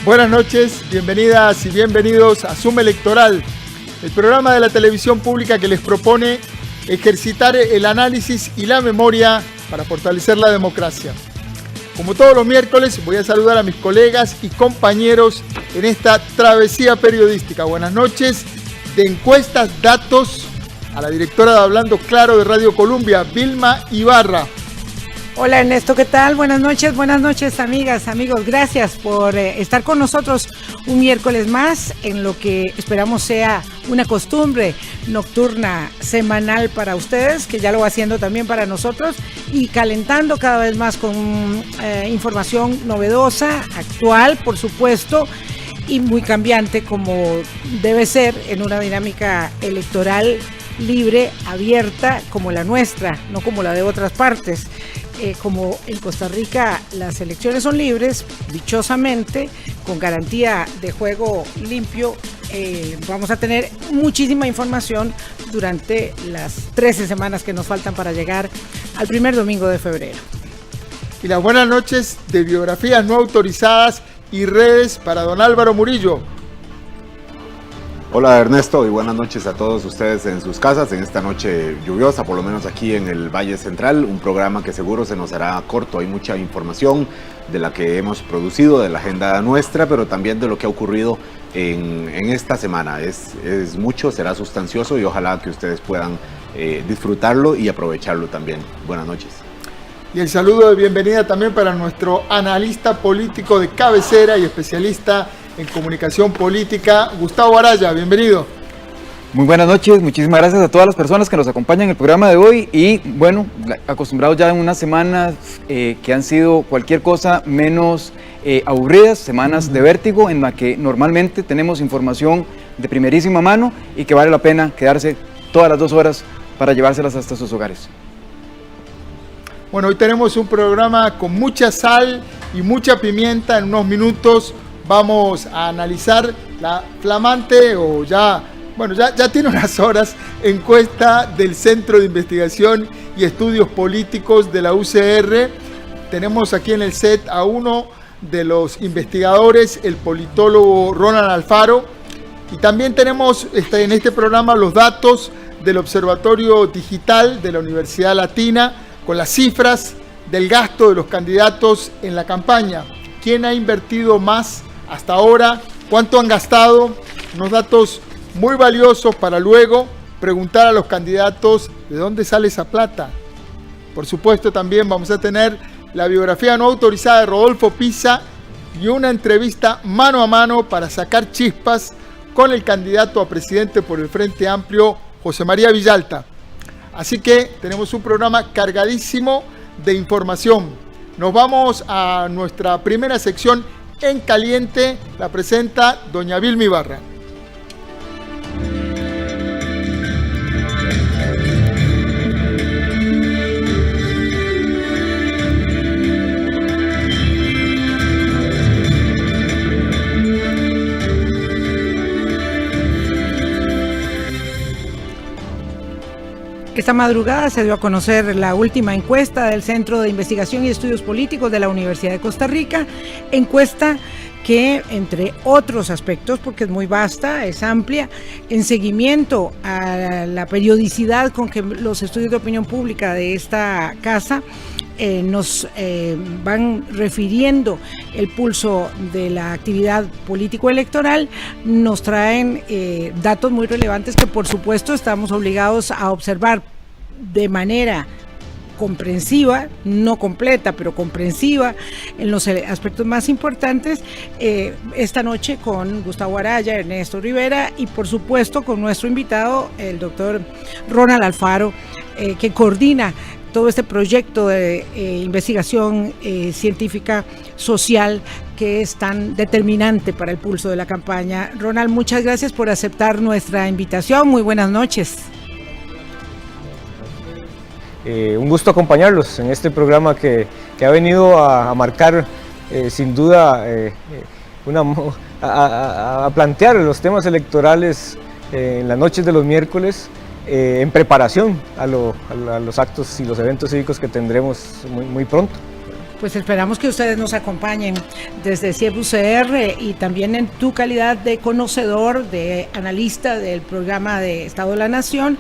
Buenas noches, bienvenidas y bienvenidos a Zoom Electoral, el programa de la televisión pública que les propone ejercitar el análisis y la memoria para fortalecer la democracia. Como todos los miércoles, voy a saludar a mis colegas y compañeros en esta travesía periodística. Buenas noches, de Encuestas Datos, a la directora de Hablando Claro de Radio Colombia, Vilma Ibarra. Hola Ernesto, ¿qué tal? Buenas noches amigas, amigos. Gracias por estar con nosotros un miércoles más en lo que esperamos sea una costumbre nocturna semanal para ustedes, que ya lo va haciendo también para nosotros, y calentando cada vez más con información novedosa, actual, por supuesto, y muy cambiante como debe ser en una dinámica electoral libre, abierta, como la nuestra, no como la de otras partes. Como en Costa Rica las elecciones son libres, dichosamente, con garantía de juego limpio, vamos a tener muchísima información durante las 13 semanas que nos faltan para llegar al primer domingo de febrero. Y las buenas noches de biografías no autorizadas y redes para don Álvaro Murillo. Hola Ernesto y buenas noches a todos ustedes en sus casas en esta noche lluviosa, por lo menos aquí en el Valle Central, un programa que seguro se nos hará corto. Hay mucha información de la que hemos producido, de la agenda nuestra, pero también de lo que ha ocurrido en esta semana. Es mucho, será sustancioso y ojalá que ustedes puedan disfrutarlo y aprovecharlo también. Buenas noches. Y el saludo de bienvenida también para nuestro analista político de cabecera y especialista en comunicación política, Gustavo Araya. Bienvenido. Muy buenas noches, muchísimas gracias a todas las personas que nos acompañan en el programa de hoy y bueno, acostumbrados ya en unas semanas que han sido cualquier cosa menos aburridas, semanas de vértigo en la que normalmente tenemos información de primerísima mano y que vale la pena quedarse todas las 2 horas para llevárselas hasta sus hogares. Bueno, hoy tenemos un programa con mucha sal y mucha pimienta. En unos minutos vamos a analizar la flamante o ya tiene unas horas encuesta del Centro de Investigación y Estudios Políticos de la UCR. Tenemos aquí en el set a uno de los investigadores, el politólogo Ronald Alfaro, y también tenemos en este programa los datos del Observatorio Digital de la Universidad Latina con las cifras del gasto de los candidatos en la campaña. ¿Quién ha invertido más hasta ahora? ¿Cuánto han gastado? Unos datos muy valiosos para luego preguntar a los candidatos de dónde sale esa plata. Por supuesto, también vamos a tener la biografía no autorizada de Rodolfo Pisa y una entrevista mano a mano para sacar chispas con el candidato a presidente por el Frente Amplio, José María Villalta. Así que tenemos un programa cargadísimo de información. Nos vamos a nuestra primera sección en caliente, la presenta doña Vilma Ibarra. Esta madrugada se dio a conocer la última encuesta del Centro de Investigación y Estudios Políticos de la Universidad de Costa Rica, encuesta que, entre otros aspectos, porque es muy vasta, es amplia, en seguimiento a la periodicidad con que los estudios de opinión pública de esta casa nos van refiriendo el pulso de la actividad político-electoral, nos traen datos muy relevantes que por supuesto estamos obligados a observar de manera comprensiva, no completa, pero comprensiva en los aspectos más importantes, esta noche con Gustavo Araya, Ernesto Rivera y por supuesto con nuestro invitado, el doctor Ronald Alfaro, que coordina todo este proyecto de investigación científica social que es tan determinante para el pulso de la campaña. Ronald, muchas gracias por aceptar nuestra invitación. Muy buenas noches. Un gusto acompañarlos en este programa que ha venido a marcar sin duda a plantear los temas electorales en las noches de los miércoles en preparación a los actos y los eventos cívicos que tendremos muy pronto. Pues esperamos que ustedes nos acompañen desde CIEP UCR y también en tu calidad de conocedor, de analista del programa de Estado de la Nación,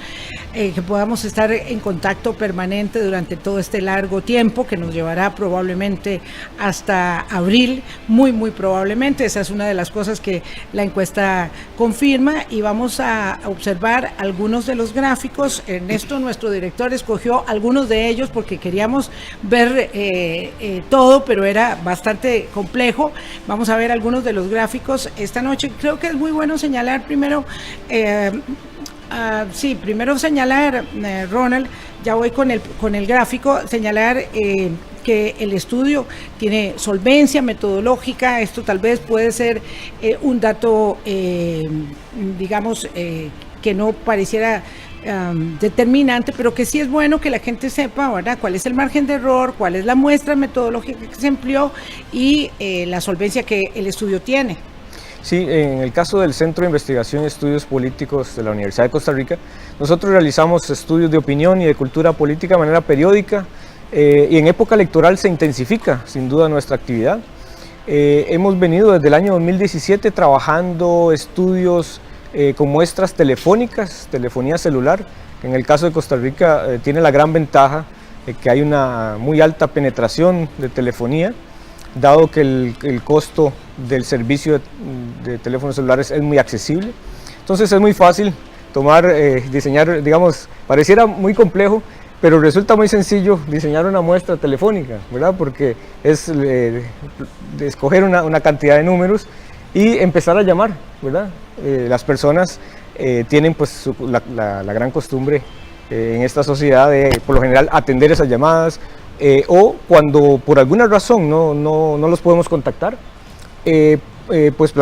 que podamos estar en contacto permanente durante todo este largo tiempo que nos llevará probablemente hasta abril, muy probablemente. Esa es una de las cosas que la encuesta confirma, y vamos a observar algunos de los gráficos. Ernesto, nuestro director, escogió algunos de ellos porque queríamos ver todo, pero era bastante complejo. Vamos a ver algunos de los gráficos esta noche. Creo que es muy bueno señalar primero, Ronald, ya voy con el gráfico, señalar que el estudio tiene solvencia metodológica. Esto tal vez puede ser un dato, digamos, que no pareciera determinante, pero que sí es bueno que la gente sepa, ¿verdad?, cuál es el margen de error, cuál es la muestra metodológica que se empleó y la solvencia que el estudio tiene. Sí, en el caso del Centro de Investigación y Estudios Políticos de la Universidad de Costa Rica, nosotros realizamos estudios de opinión y de cultura política de manera periódica, y en época electoral se intensifica sin duda nuestra actividad. Hemos venido desde el año 2017 trabajando estudios con muestras telefónicas, telefonía celular. En el caso de Costa Rica tiene la gran ventaja de que hay una muy alta penetración de telefonía, dado que el costo del servicio de teléfonos celulares es muy accesible. Entonces es muy fácil diseñar, digamos, pareciera muy complejo, pero resulta muy sencillo diseñar una muestra telefónica, ¿verdad? Porque es de escoger una cantidad de números y empezar a llamar, ¿verdad? Las personas tienen pues la gran costumbre en esta sociedad de, por lo general, atender esas llamadas, o cuando por alguna razón no los podemos contactar, pues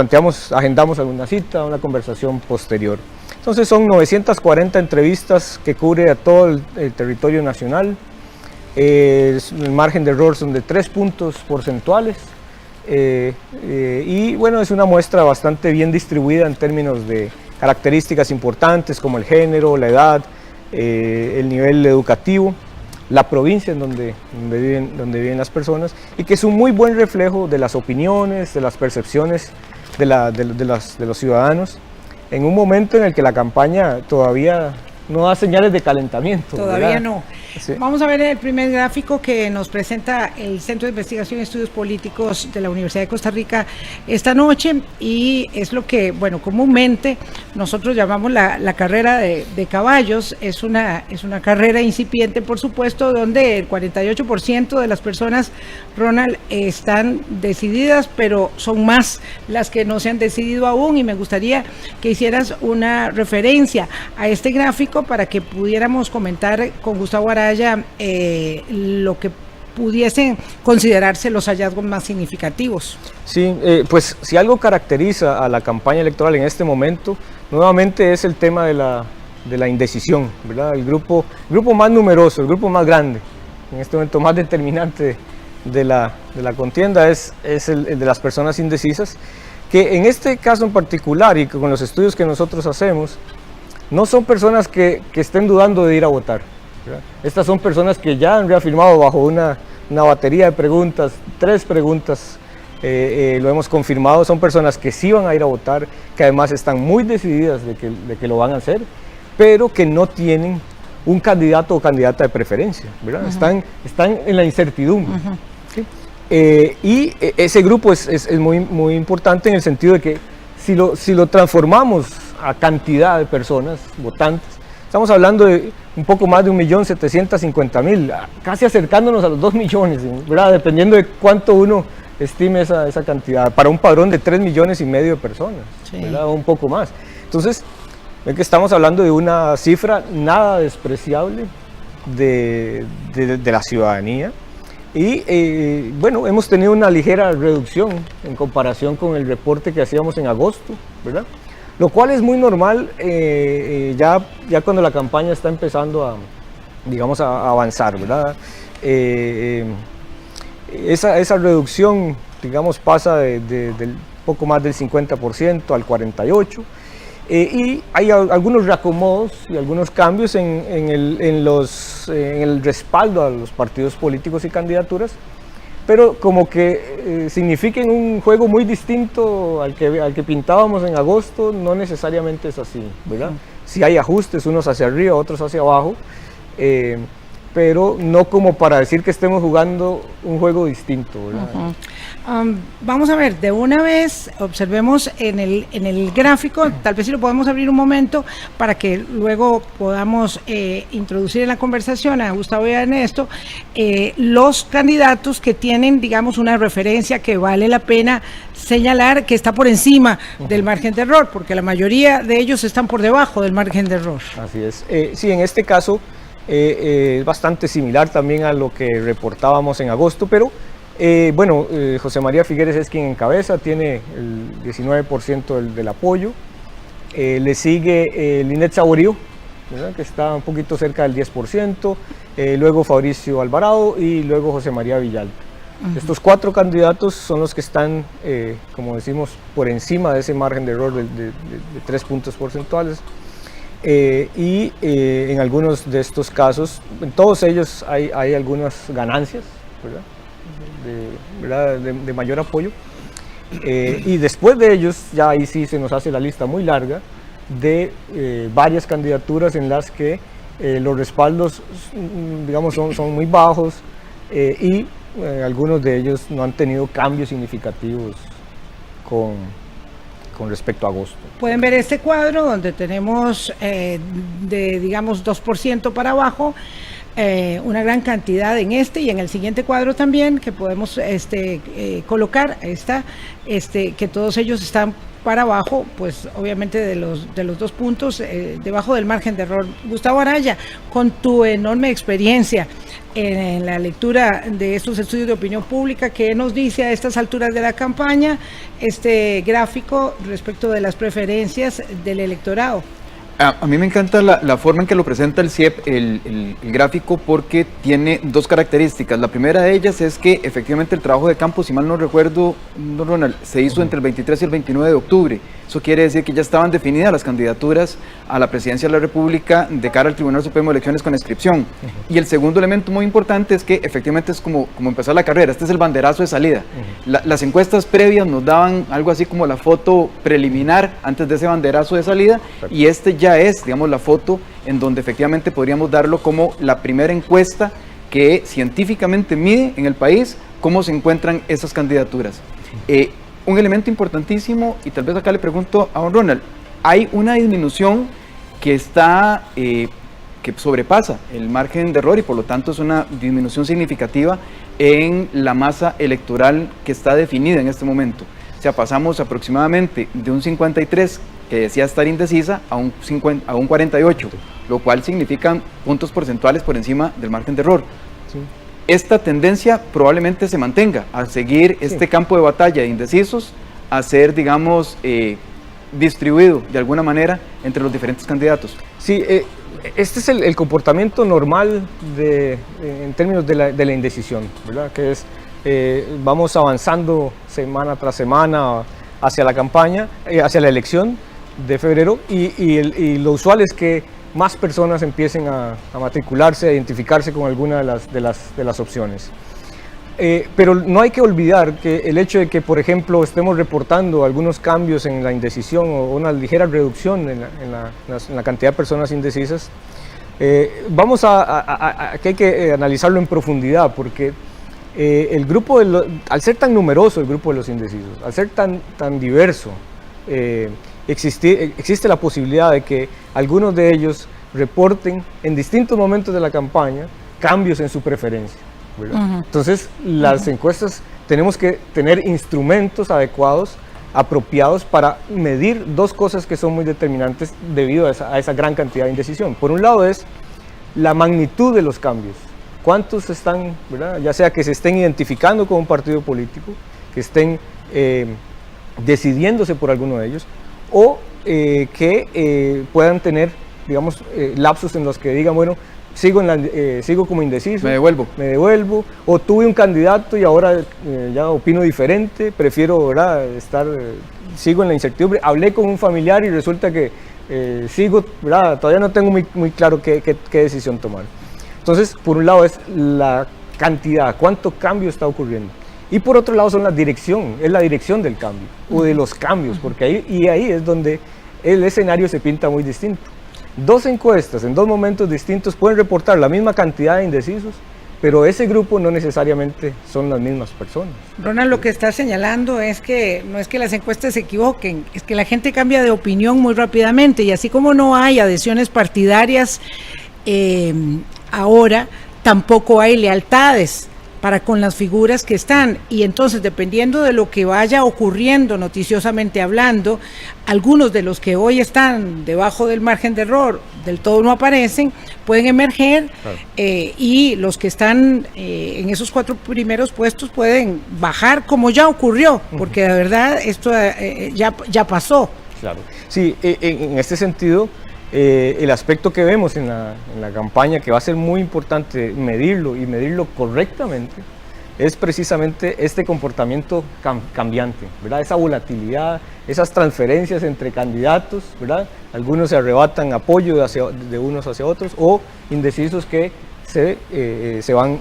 agendamos alguna cita, una conversación posterior. Entonces son 940 entrevistas que cubre a todo el territorio nacional. El margen de error son de 3 puntos porcentuales. Y bueno, es una muestra bastante bien distribuida en términos de características importantes como el género, la edad, el nivel educativo, la provincia en donde viven las personas, y que es un muy buen reflejo de las opiniones, de las percepciones de los ciudadanos, en un momento en el que la campaña todavía no da señales de calentamiento. Todavía, ¿verdad? No. Sí. Vamos a ver el primer gráfico que nos presenta el Centro de Investigación y Estudios Políticos de la Universidad de Costa Rica esta noche, y es lo que, bueno, comúnmente nosotros llamamos la carrera de caballos. Es una carrera incipiente, por supuesto, donde el 48% de las personas, Ronald, están decididas, pero son más las que no se han decidido aún, y me gustaría que hicieras una referencia a este gráfico para que pudiéramos comentar con Gustavo Araya lo que pudiesen considerarse los hallazgos más significativos. Sí, pues si algo caracteriza a la campaña electoral en este momento, nuevamente es el tema de la indecisión, ¿verdad? El grupo más numeroso, el grupo más grande, en este momento más determinante de la contienda es el de las personas indecisas, que en este caso en particular y con los estudios que nosotros hacemos, no son personas que estén dudando de ir a votar, ¿verdad? Estas son personas que ya han reafirmado bajo una batería de preguntas, 3 preguntas, lo hemos confirmado. Son personas que sí van a ir a votar, que además están muy decididas de que lo van a hacer, pero que no tienen un candidato o candidata de preferencia, ¿verdad? Uh-huh. Están en la incertidumbre. Uh-huh. ¿Sí? Y ese grupo es muy importante en el sentido de que si lo transformamos a cantidad de personas votantes, estamos hablando de un poco más de 1.750.000, casi acercándonos a los 2 millones, ¿verdad? Dependiendo de cuánto uno estime esa cantidad, para un padrón de 3,5 millones de personas, sí, ¿verdad? O un poco más. Entonces, es que estamos hablando de una cifra nada despreciable de la ciudadanía, y bueno, hemos tenido una ligera reducción en comparación con el reporte que hacíamos en agosto, ¿verdad? Lo cual es muy normal ya cuando la campaña está empezando a avanzar, ¿verdad? Esa reducción, digamos, pasa del poco más del 50% al 48%, y hay algunos reacomodos y algunos cambios en el respaldo a los partidos políticos y candidaturas, pero como que signifiquen un juego muy distinto al que pintábamos en agosto, no necesariamente es así, ¿verdad? Sí hay ajustes, unos hacia arriba, otros hacia abajo, pero no como para decir que estemos jugando un juego distinto, ¿verdad? Vamos a ver, de una vez observemos en el gráfico, tal vez si lo podemos abrir un momento para que luego podamos introducir en la conversación a Gustavo y a Ernesto los candidatos que tienen, digamos, una referencia que vale la pena señalar que está por encima del margen de error, porque la mayoría de ellos están por debajo del margen de error. Así es. Sí, en este caso es bastante similar también a lo que reportábamos en agosto, pero bueno, José María Figueres es quien encabeza, tiene el 19% del apoyo. Le sigue Linet Saborío, ¿verdad?, que está un poquito cerca del 10%, luego Fabricio Alvarado y luego José María Villalta. Estos 4 candidatos son los que están, como decimos, por encima de ese margen de error de 3 puntos porcentuales. Y en algunos de estos casos, en todos ellos hay algunas ganancias, ¿verdad?, de mayor apoyo, y después de ellos ya ahí sí se nos hace la lista muy larga de varias candidaturas en las que los respaldos, digamos, son muy bajos, y algunos de ellos no han tenido cambios significativos con respecto a agosto. Pueden ver este cuadro donde tenemos digamos 2% para abajo, una gran cantidad en este y en el siguiente cuadro también que podemos colocar, que todos ellos están para abajo, pues obviamente de los 2 puntos, debajo del margen de error. Gustavo Araya, con tu enorme experiencia en la lectura de estos estudios de opinión pública, ¿qué nos dice a estas alturas de la campaña este gráfico respecto de las preferencias del electorado? A mí me encanta la forma en que lo presenta el CIEP, el gráfico, porque tiene 2 características. La primera de ellas es que efectivamente el trabajo de campo, si mal no recuerdo, Ronald, se hizo entre el 23 y el 29 de octubre. Eso quiere decir que ya estaban definidas las candidaturas a la presidencia de la República de cara al Tribunal Supremo de Elecciones con inscripción. Y el segundo elemento muy importante es que efectivamente es como empezar la carrera. Este es el banderazo de salida. Las encuestas previas nos daban algo así como la foto preliminar antes de ese banderazo de salida, y este ya es, digamos, la foto en donde efectivamente podríamos darlo como la primera encuesta que científicamente mide en el país cómo se encuentran esas candidaturas. Un elemento importantísimo, y tal vez acá le pregunto a don Ronald, hay una disminución que está, que sobrepasa el margen de error y por lo tanto es una disminución significativa en la masa electoral que está definida en este momento. O sea, pasamos aproximadamente de un 53 que decía estar indecisa a un 48, lo cual significan puntos porcentuales por encima del margen de error. Sí. Esta tendencia probablemente se mantenga, a seguir este campo de batalla de indecisos, a ser, digamos, distribuido de alguna manera entre los diferentes candidatos. Sí, este es el comportamiento normal en términos de la indecisión, ¿verdad? Que es, vamos avanzando semana tras semana hacia la campaña, hacia la elección de febrero, y lo usual es que más personas empiecen a matricularse, a identificarse con alguna de las opciones. Pero no hay que olvidar que el hecho de que, por ejemplo, estemos reportando algunos cambios en la indecisión o una ligera reducción en la cantidad de personas indecisas, que hay que analizarlo en profundidad, porque el grupo, al ser tan numeroso el grupo de los indecisos, al ser tan diverso, existe la posibilidad de que algunos de ellos reporten en distintos momentos de la campaña cambios en su preferencia, ¿verdad? Entonces, las encuestas tenemos que tener instrumentos adecuados, apropiados para medir 2 cosas que son muy determinantes debido a esa gran cantidad de indecisión. Por un lado es la magnitud de los cambios. ¿Cuántos están, ¿verdad? Ya sea que se estén identificando con un partido político, que estén decidiéndose por alguno de ellos, o que puedan tener, digamos, lapsos en los que digan, bueno, sigo como indeciso, me devuelvo, o tuve un candidato y ahora ya opino diferente, prefiero, ¿verdad?, sigo en la incertidumbre, hablé con un familiar y resulta que sigo, ¿verdad?, todavía no tengo muy claro qué decisión tomar. Entonces, por un lado es la cantidad, cuánto cambio está ocurriendo. Y por otro lado son la dirección del cambio, o de los cambios, porque ahí es donde el escenario se pinta muy distinto. Dos encuestas en dos momentos distintos pueden reportar la misma cantidad de indecisos, pero ese grupo no necesariamente son las mismas personas. Ronald, lo que está señalando es que no es que las encuestas se equivoquen, es que la gente cambia de opinión muy rápidamente, y así como no hay adhesiones partidarias ahora, tampoco hay lealtades para con las figuras que están, y entonces dependiendo de lo que vaya ocurriendo noticiosamente hablando, algunos de los que hoy están debajo del margen de error del todo no aparecen, pueden emerger, claro. Y los que están en esos 4 primeros puestos pueden bajar, como ya ocurrió, porque de verdad esto ya pasó. Claro, sí, en este sentido, el aspecto que vemos en la campaña, que va a ser muy importante medirlo y medirlo correctamente, es precisamente este comportamiento cambiante, ¿verdad? Esa volatilidad, esas transferencias entre candidatos, ¿verdad? Algunos se arrebatan apoyo de unos hacia otros, o indecisos que se van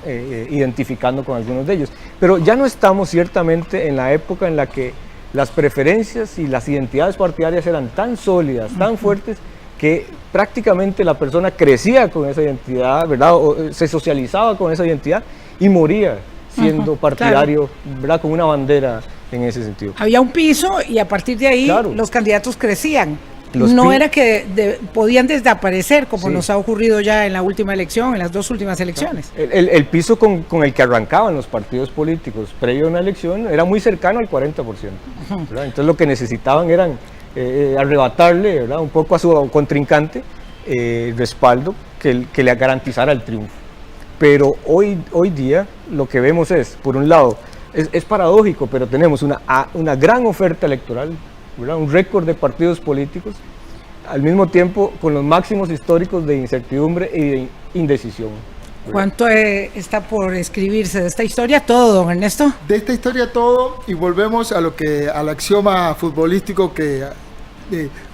identificando con algunos de ellos. Pero ya no estamos ciertamente en la época en la que las preferencias y las identidades partidarias eran tan sólidas, tan fuertes, que prácticamente la persona crecía con esa identidad, ¿verdad? O se socializaba con esa identidad y moría siendo partidario, claro. ¿Verdad? Con una bandera en ese sentido. Había un piso y a partir de ahí, claro, los candidatos crecían. No era que podían desaparecer, como sí, nos ha ocurrido ya en la última elección, en las 2 últimas elecciones. El piso con el que arrancaban los partidos políticos previo a una elección era muy cercano al 40%. ¿Verdad? Entonces lo que necesitaban eran arrebatarle, ¿verdad?, un poco a su contrincante respaldo que le garantizara el triunfo. Pero hoy día lo que vemos es, por un lado, es paradójico, pero tenemos una gran oferta electoral, ¿verdad?, un récord de partidos políticos, al mismo tiempo con los máximos históricos de incertidumbre y de indecisión. ¿Verdad? ¿Cuánto está por escribirse de esta historia? Todo, don Ernesto. De esta historia todo, y volvemos al axioma futbolístico que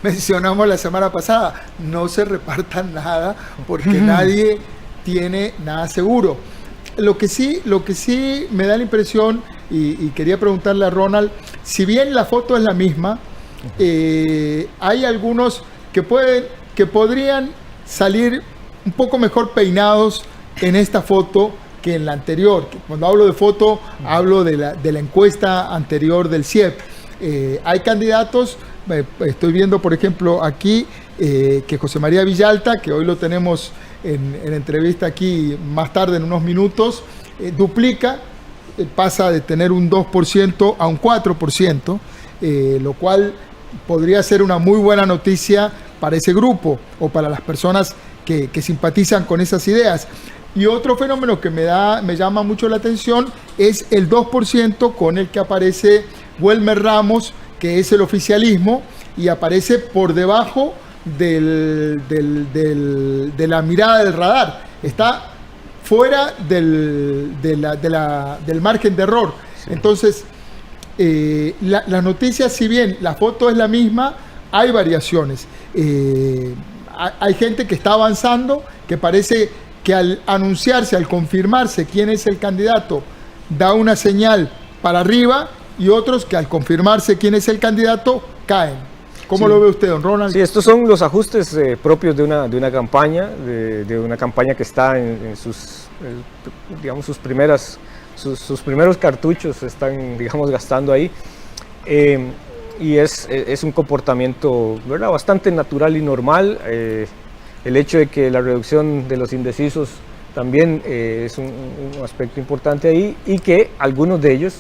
mencionamos la semana pasada: no se repartan nada porque nadie tiene nada seguro. Lo que sí me da la impresión, y quería preguntarle a Ronald, si bien la foto es la misma, hay algunos que podrían salir un poco mejor peinados en esta foto que en la anterior. Cuando hablo de foto, hablo de la encuesta anterior del CIEP. Hay candidatos, estoy viendo por ejemplo aquí que José María Villalta, que hoy lo tenemos en entrevista aquí más tarde en unos minutos, duplica, pasa de tener un 2% a un 4%, lo cual podría ser una muy buena noticia para ese grupo o para las personas que simpatizan con esas ideas. Y otro fenómeno que me llama mucho la atención es el 2% con el que aparece Welmer Ramos, que es el oficialismo, y aparece por debajo de la mirada del radar. Está fuera del margen de error. Sí. Entonces, las noticias, si bien la foto es la misma, hay variaciones. Hay gente que está avanzando, que parece que al anunciarse, al confirmarse quién es el candidato, da una señal para arriba, y otros que al confirmarse quién es el candidato, caen. ¿Cómo lo ve usted, don Ronald? Sí, estos son los ajustes propios de una campaña, de una campaña que está en sus, digamos, sus primeros cartuchos se están, digamos, gastando ahí. Y es un comportamiento, ¿verdad?, bastante natural y normal. El hecho de que la reducción de los indecisos también es un aspecto importante ahí, y que algunos de ellos,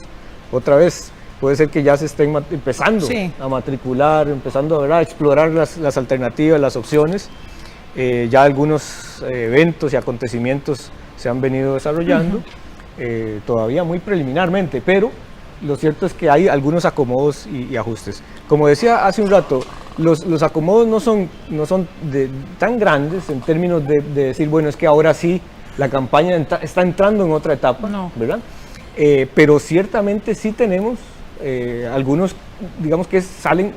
otra vez, puede ser que ya se estén empezando a matricular, empezando, ¿verdad?, a explorar las alternativas, las opciones. Ya algunos eventos y acontecimientos se han venido desarrollando, todavía muy preliminarmente, pero lo cierto es que hay algunos acomodos y ajustes. Como decía hace un rato, los acomodos no son tan grandes en términos de decir, bueno, es que ahora sí la campaña está entrando en otra etapa, no, ¿verdad? Pero ciertamente sí tenemos algunos, digamos, que salen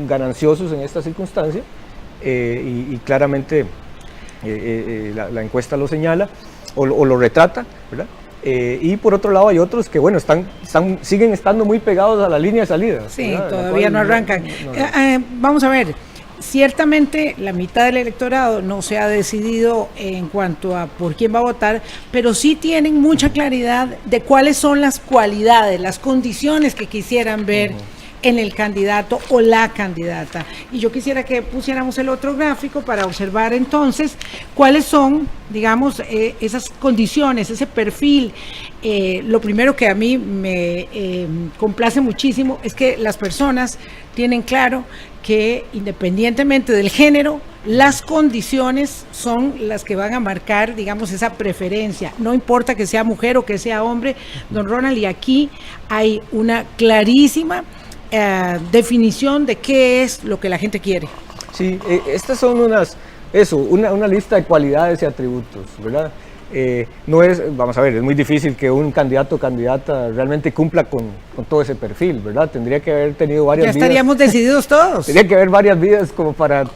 gananciosos en esta circunstancia, y claramente la encuesta lo señala o lo retrata, ¿verdad? Y por otro lado hay otros que, bueno, siguen estando muy pegados a la línea de salida. Sí, ¿verdad? todavía no arrancan. Vamos a ver, ciertamente la mitad del electorado no se ha decidido en cuanto a por quién va a votar, pero sí tienen mucha claridad de cuáles son las cualidades, las condiciones que quisieran ver en el candidato o la candidata. Y yo quisiera que pusiéramos el otro gráfico para observar entonces cuáles son, digamos, esas condiciones, ese perfil. Lo primero que a mí me complace muchísimo es que las personas tienen claro que independientemente del género, las condiciones son las que van a marcar, digamos, esa preferencia. No importa que sea mujer o que sea hombre, don Ronald, y aquí hay una clarísima definición de qué es lo que la gente quiere. Sí, estas son una lista de cualidades y atributos, ¿verdad? No es, vamos a ver, es muy difícil que un candidato o candidata realmente cumpla con todo ese perfil, ¿verdad? Tendría que haber tenido varias vidas. Ya estaríamos decididos todos. Tendría que haber varias vidas como para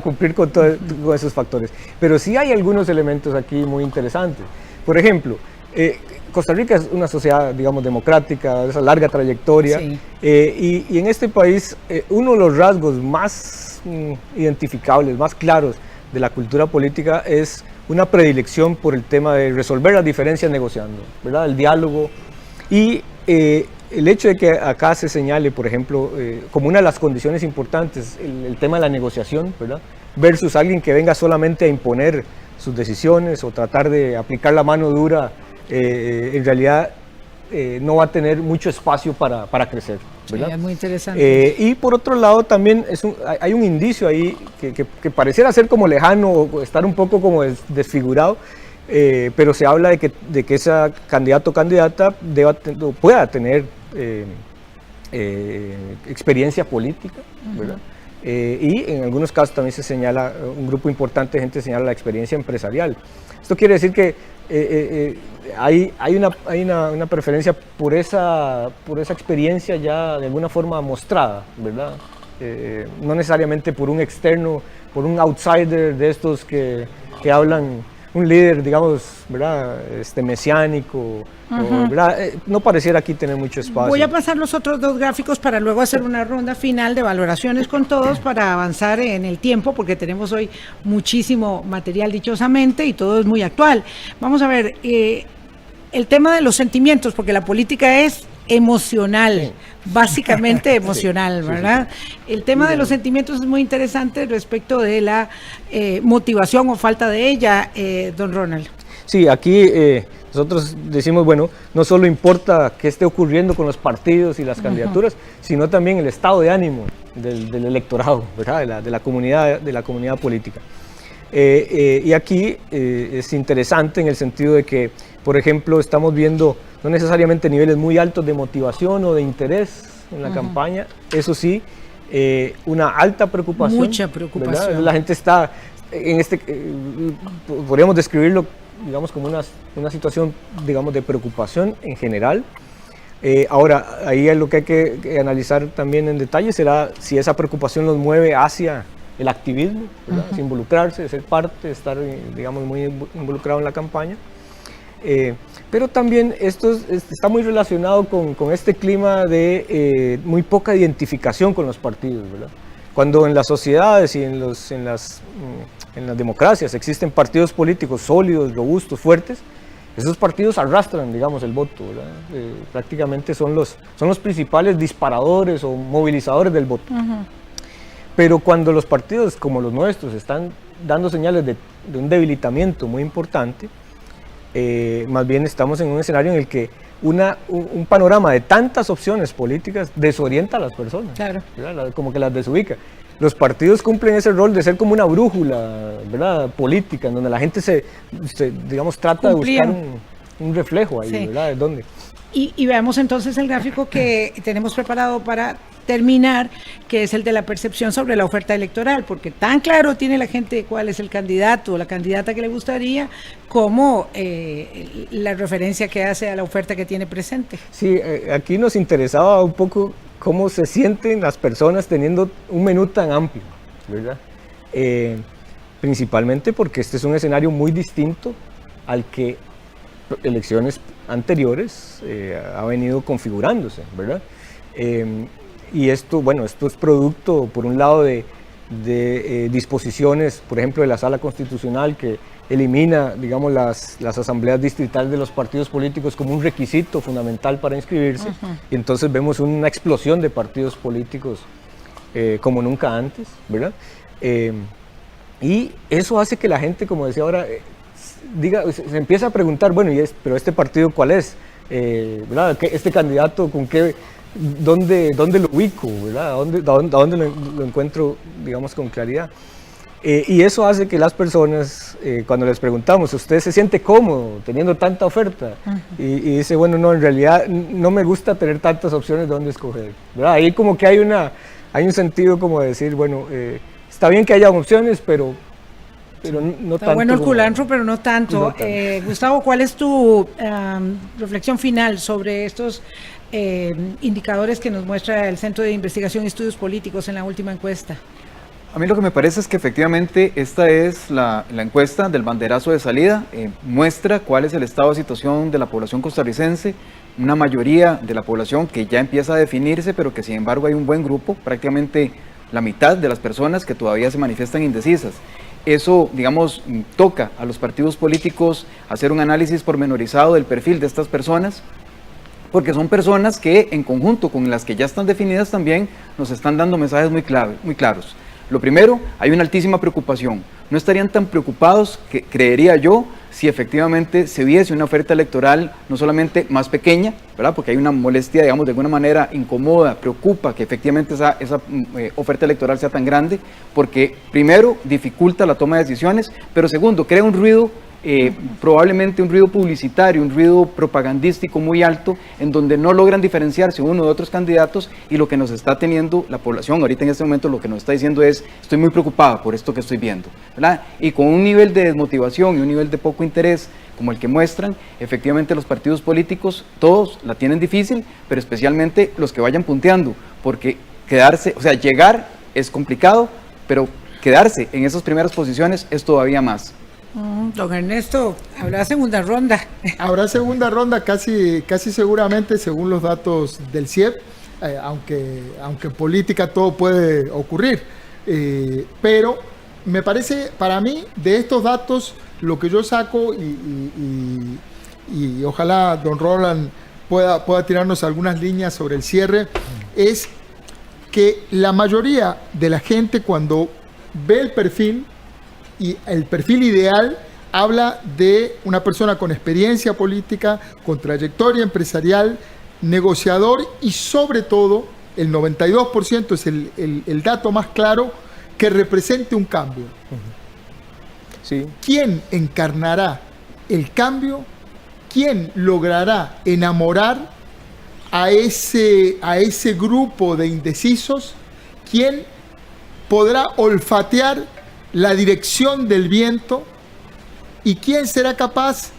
cumplir con esos factores. Pero sí hay algunos elementos aquí muy interesantes. Por ejemplo, Costa Rica es una sociedad, digamos, democrática, de esa larga trayectoria, sí. Y en este país uno de los rasgos más identificables, más claros de la cultura política es una predilección por el tema de resolver las diferencias negociando, ¿verdad? El diálogo. Y el hecho de que acá se señale, por ejemplo, como una de las condiciones importantes, el tema de la negociación, ¿verdad? Versus alguien que venga solamente a imponer sus decisiones o tratar de aplicar la mano dura, en realidad no va a tener mucho espacio para crecer, ¿verdad? Sí, es muy interesante. Y por otro lado también hay un indicio ahí que pareciera ser como lejano o estar un poco como desfigurado, pero se habla de que ese candidato o candidata pueda tener experiencia política, ¿verdad? Y en algunos casos también se señala, un grupo importante de gente señala la experiencia empresarial. Esto quiere decir que hay una preferencia por esa experiencia ya de alguna forma mostrada, ¿verdad? No necesariamente por un externo, por un outsider de estos que hablan, un líder, digamos, ¿verdad? Mesiánico, ¿verdad? No pareciera aquí tener mucho espacio. Voy a pasar los otros dos gráficos para luego hacer una ronda final de valoraciones con todos para avanzar en el tiempo, porque tenemos hoy muchísimo material dichosamente y todo es muy actual. Vamos a ver, el tema de los sentimientos, porque la política es emocional, básicamente emocional, ¿verdad? El tema de los sentimientos es muy interesante respecto de la motivación o falta de ella, don Ronald. Sí, aquí nosotros decimos, bueno, no solo importa qué esté ocurriendo con los partidos y las candidaturas, sino también el estado de ánimo del electorado, ¿verdad? De la comunidad política. Y aquí es interesante en el sentido de que, por ejemplo, estamos viendo no necesariamente niveles muy altos de motivación o de interés en la campaña, eso sí, una alta preocupación. Mucha preocupación. ¿Verdad? La gente está en podríamos describirlo, digamos, como una situación, digamos, de preocupación en general. Ahora, ahí lo que hay que analizar también en detalle será si esa preocupación los mueve hacia el activismo, ¿verdad? Involucrarse, ser parte, estar, digamos, muy involucrado en la campaña. Pero también esto está muy relacionado con este clima de muy poca identificación con los partidos, ¿verdad? Cuando en las sociedades y en las democracias existen partidos políticos sólidos, robustos, fuertes, esos partidos arrastran, digamos, el voto, ¿verdad? Prácticamente son los principales disparadores o movilizadores del voto. Pero cuando los partidos como los nuestros están dando señales de un debilitamiento muy importante, más bien estamos en un escenario en el que un panorama de tantas opciones políticas desorienta a las personas, claro, ¿verdad? Como que las desubica. Los partidos cumplen ese rol de ser como una brújula, ¿verdad? Política, en donde la gente digamos, trata de buscar un reflejo ahí, sí, ¿verdad? ¿De dónde? Y veamos entonces el gráfico que tenemos preparado para terminar, que es el de la percepción sobre la oferta electoral, porque tan claro tiene la gente cuál es el candidato o la candidata que le gustaría, como la referencia que hace a la oferta que tiene presente. Sí, aquí nos interesaba un poco cómo se sienten las personas teniendo un menú tan amplio, ¿verdad? Principalmente porque este es un escenario muy distinto al que elecciones anteriores ha venido configurándose, ¿verdad? Y esto, bueno, esto es producto, por un lado, de disposiciones, por ejemplo, de la Sala Constitucional, que elimina, digamos, las asambleas distritales de los partidos políticos como un requisito fundamental para inscribirse, y entonces vemos una explosión de partidos políticos como nunca antes, ¿verdad? Y eso hace que la gente, como decía ahora, se empieza a preguntar, bueno, pero este partido ¿cuál es? ¿Verdad? ¿Este candidato con qué? ¿Dónde lo ubico? ¿Verdad? ¿A dónde lo encuentro, digamos, con claridad? Y eso hace que las personas, cuando les preguntamos, ¿usted se siente cómodo teniendo tanta oferta? Y dice, bueno, no, en realidad no me gusta tener tantas opciones de dónde escoger, ¿verdad? Ahí como que hay un sentido como de decir, bueno, está bien que haya opciones, pero no Está tanto. bueno el culantro, pero no tanto. No tanto. Gustavo, ¿cuál es tu reflexión final sobre estos indicadores que nos muestra el Centro de Investigación y Estudios Políticos en la última encuesta? A mí lo que me parece es que efectivamente esta es la encuesta del banderazo de salida, muestra cuál es el estado de situación de la población costarricense, una mayoría de la población que ya empieza a definirse, pero que sin embargo hay un buen grupo, prácticamente la mitad de las personas que todavía se manifiestan indecisas. Eso, digamos, toca a los partidos políticos hacer un análisis pormenorizado del perfil de estas personas, porque son personas que en conjunto con las que ya están definidas también nos están dando mensajes muy claros. Lo primero, hay una altísima preocupación. No estarían tan preocupados, creería yo, si efectivamente se viese una oferta electoral no solamente más pequeña, ¿verdad? Porque hay una molestia, digamos, de alguna manera incomoda, preocupa que efectivamente esa oferta electoral sea tan grande, porque primero dificulta la toma de decisiones, pero segundo, crea un ruido, probablemente un ruido publicitario, un ruido propagandístico muy alto, en donde no logran diferenciarse uno de otros candidatos, y lo que nos está teniendo la población ahorita en este momento, lo que nos está diciendo es, estoy muy preocupada por esto que estoy viendo, ¿verdad? Y con un nivel de desmotivación y un nivel de poco interés como el que muestran, efectivamente los partidos políticos, todos la tienen difícil, pero especialmente los que vayan punteando, porque quedarse, o sea, llegar es complicado, pero quedarse en esas primeras posiciones es todavía más. Don Ernesto, ¿habrá segunda ronda? Habrá segunda ronda casi seguramente, según los datos del CIEP, aunque en política todo puede ocurrir. Pero me parece, para mí, de estos datos, lo que yo saco, y ojalá don Roland pueda tirarnos algunas líneas sobre el cierre, es que la mayoría de la gente, cuando ve el perfil, y el perfil ideal, habla de una persona con experiencia política, con trayectoria empresarial, negociador, y sobre todo, el 92% es el dato más claro, que represente un cambio. Sí. ¿Quién encarnará el cambio? ¿Quién logrará enamorar a ese grupo de indecisos? ¿Quién podrá olfatear la dirección del viento? ¿Y quién será capaz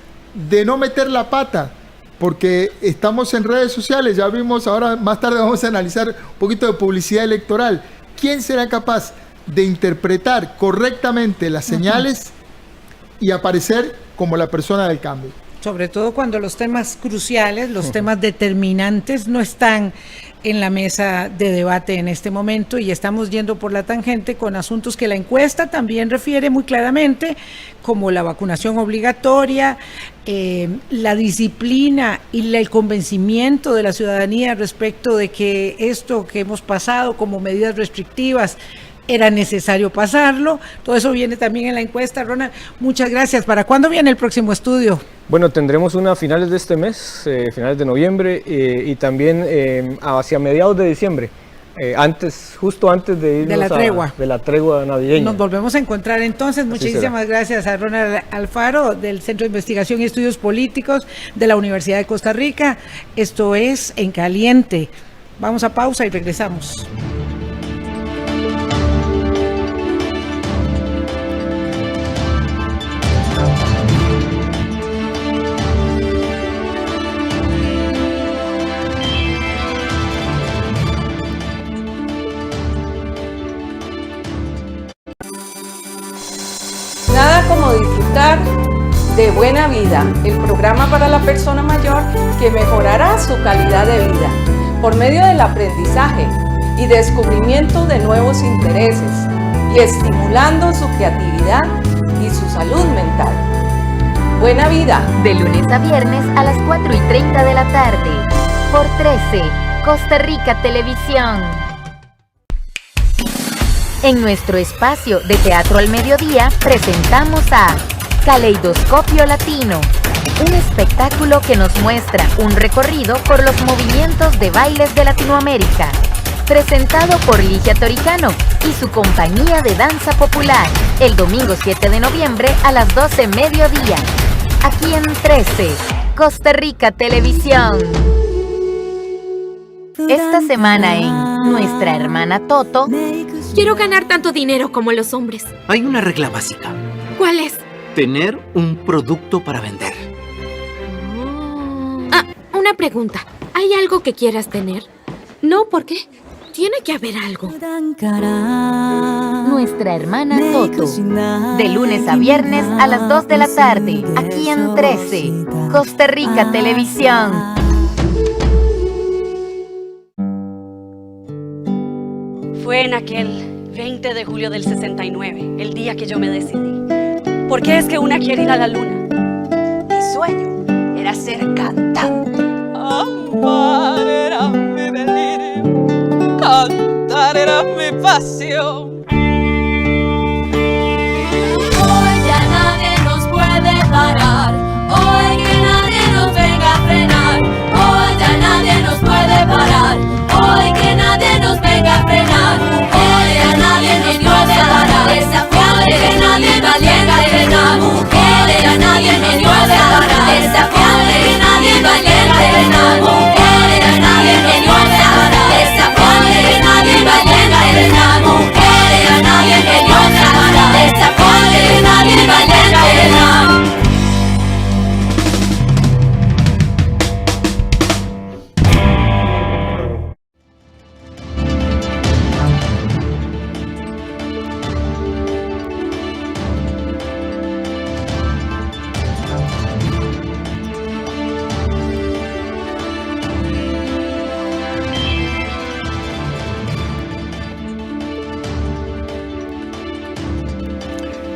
de no meter la pata? Porque estamos en redes sociales, ya vimos, ahora más tarde vamos a analizar un poquito de publicidad electoral. ¿Quién será capaz de interpretar correctamente las señales y aparecer como la persona del cambio? Sobre todo cuando los temas cruciales, los temas determinantes no están en la mesa de debate en este momento, y estamos yendo por la tangente con asuntos que la encuesta también refiere muy claramente, como la vacunación obligatoria, la disciplina y el convencimiento de la ciudadanía respecto de que esto que hemos pasado como medidas restrictivas era necesario pasarlo. Todo eso viene también en la encuesta. Ronald, muchas gracias. ¿Para cuándo viene el próximo estudio? Bueno, tendremos una a finales de este mes, finales de noviembre, y también hacia mediados de diciembre, justo antes de irnos de la tregua navideña. Nos volvemos a encontrar entonces. Muchísimas gracias a Ronald Alfaro del Centro de Investigación y Estudios Políticos de la Universidad de Costa Rica. Esto es En Caliente. Vamos a pausa y regresamos. Nada como disfrutar de Buena Vida, el programa para la persona mayor que mejorará su calidad de vida por medio del aprendizaje y descubrimiento de nuevos intereses y estimulando su creatividad y su salud mental. Buena Vida, de lunes a viernes a las 4:30 de la tarde, por 13, Costa Rica Televisión. En nuestro espacio de Teatro al Mediodía presentamos a Caleidoscopio Latino, un espectáculo que nos muestra un recorrido por los movimientos de bailes de Latinoamérica, presentado por Ligia Toricano y su compañía de danza popular, el domingo 7 de noviembre a las 12 mediodía, aquí en 13, Costa Rica Televisión. Esta semana en Nuestra Hermana Toto. Quiero ganar tanto dinero como los hombres. Hay una regla básica. ¿Cuál es? Tener un producto para vender. Una pregunta. ¿Hay algo que quieras tener? No, ¿por qué? Tiene que haber algo. Nuestra Hermana Toto. De lunes a viernes a las 2 de la tarde, aquí en 13, Costa Rica Televisión. Fue en aquel 20 de julio del 69, el día que yo me decidí. ¿Por qué es que una quiere ir a la luna? Mi sueño era ser cantante. Amar era mi delirio, cantar era mi pasión. Hoy ya nadie nos puede parar, hoy que nadie nos venga a frenar. Hoy ya nadie nos puede parar, hoy que nadie nos venga a frenar. Hoy ya nadie nos puede parar, desafiante que nadie va a llegar a frenar. Hoy ya nadie nos puede parar, desafiante que nadie va a llegar a frenar. Hoy ya nadie nos puede parar, desafiante que nadie va a llegar a frenar. Hoy ya nadie nos puede parar, desafiante que nadie va a llegar a frenar.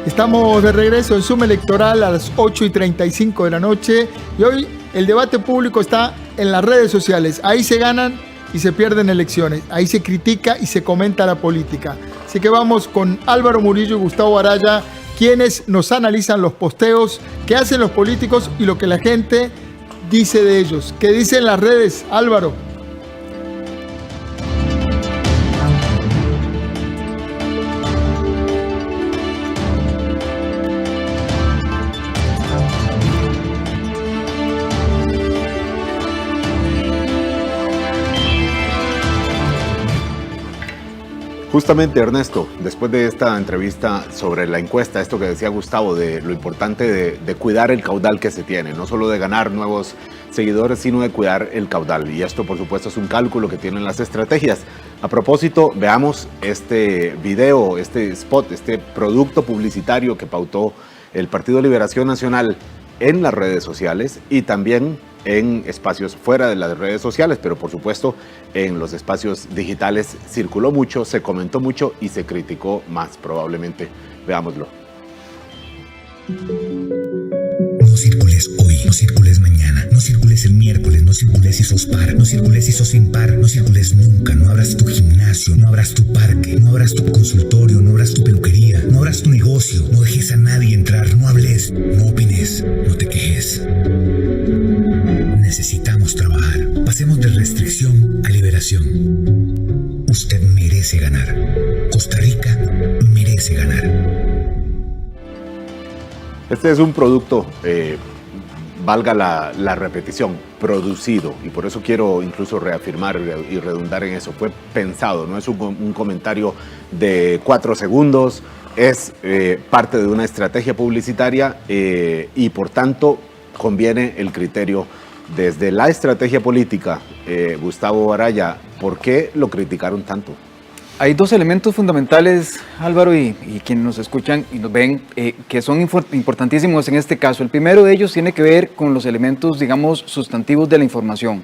Estamos de regreso en Zoom Electoral a las 8:35 de la noche y hoy el debate público está en las redes sociales. Ahí se ganan y se pierden elecciones, ahí se critica y se comenta la política. Así que vamos con Álvaro Murillo y Gustavo Araya, quienes nos analizan los posteos que hacen los políticos y lo que la gente dice de ellos. ¿Qué dicen las redes, Álvaro? Justamente, Ernesto, después de esta entrevista sobre la encuesta, esto que decía Gustavo, de lo importante de cuidar el caudal que se tiene, no solo de ganar nuevos seguidores, sino de cuidar el caudal. Y esto, por supuesto, es un cálculo que tienen las estrategias. A propósito, veamos este video, este spot, este producto publicitario que pautó el Partido Liberación Nacional en las redes sociales y también en espacios fuera de las redes sociales, pero por supuesto en los espacios digitales circuló mucho, se comentó mucho y se criticó más probablemente. Veámoslo. No circules hoy, no circules mañana, no circules el miércoles, no circules si sos par, no circules si sos impar, no circules nunca, no abras tu gimnasio, no abras tu parque, no abras tu consultorio, no abras tu peluquería, no abras tu negocio, no dejes a nadie entrar, no hables, no opines, no te quejes. Necesitamos trabajar, pasemos de restricción a liberación. Usted merece ganar, Costa Rica merece ganar. Este es un producto, valga la repetición, producido, y por eso quiero incluso reafirmar y redundar en eso. Fue pensado, no es un comentario de 4 segundos, es parte de una estrategia publicitaria y por tanto conviene el criterio desde la estrategia política. Gustavo Araya, ¿por qué lo criticaron tanto? Hay dos elementos fundamentales, Álvaro, y quienes nos escuchan y nos ven, que son importantísimos en este caso. El primero de ellos tiene que ver con los elementos, digamos, sustantivos de la información.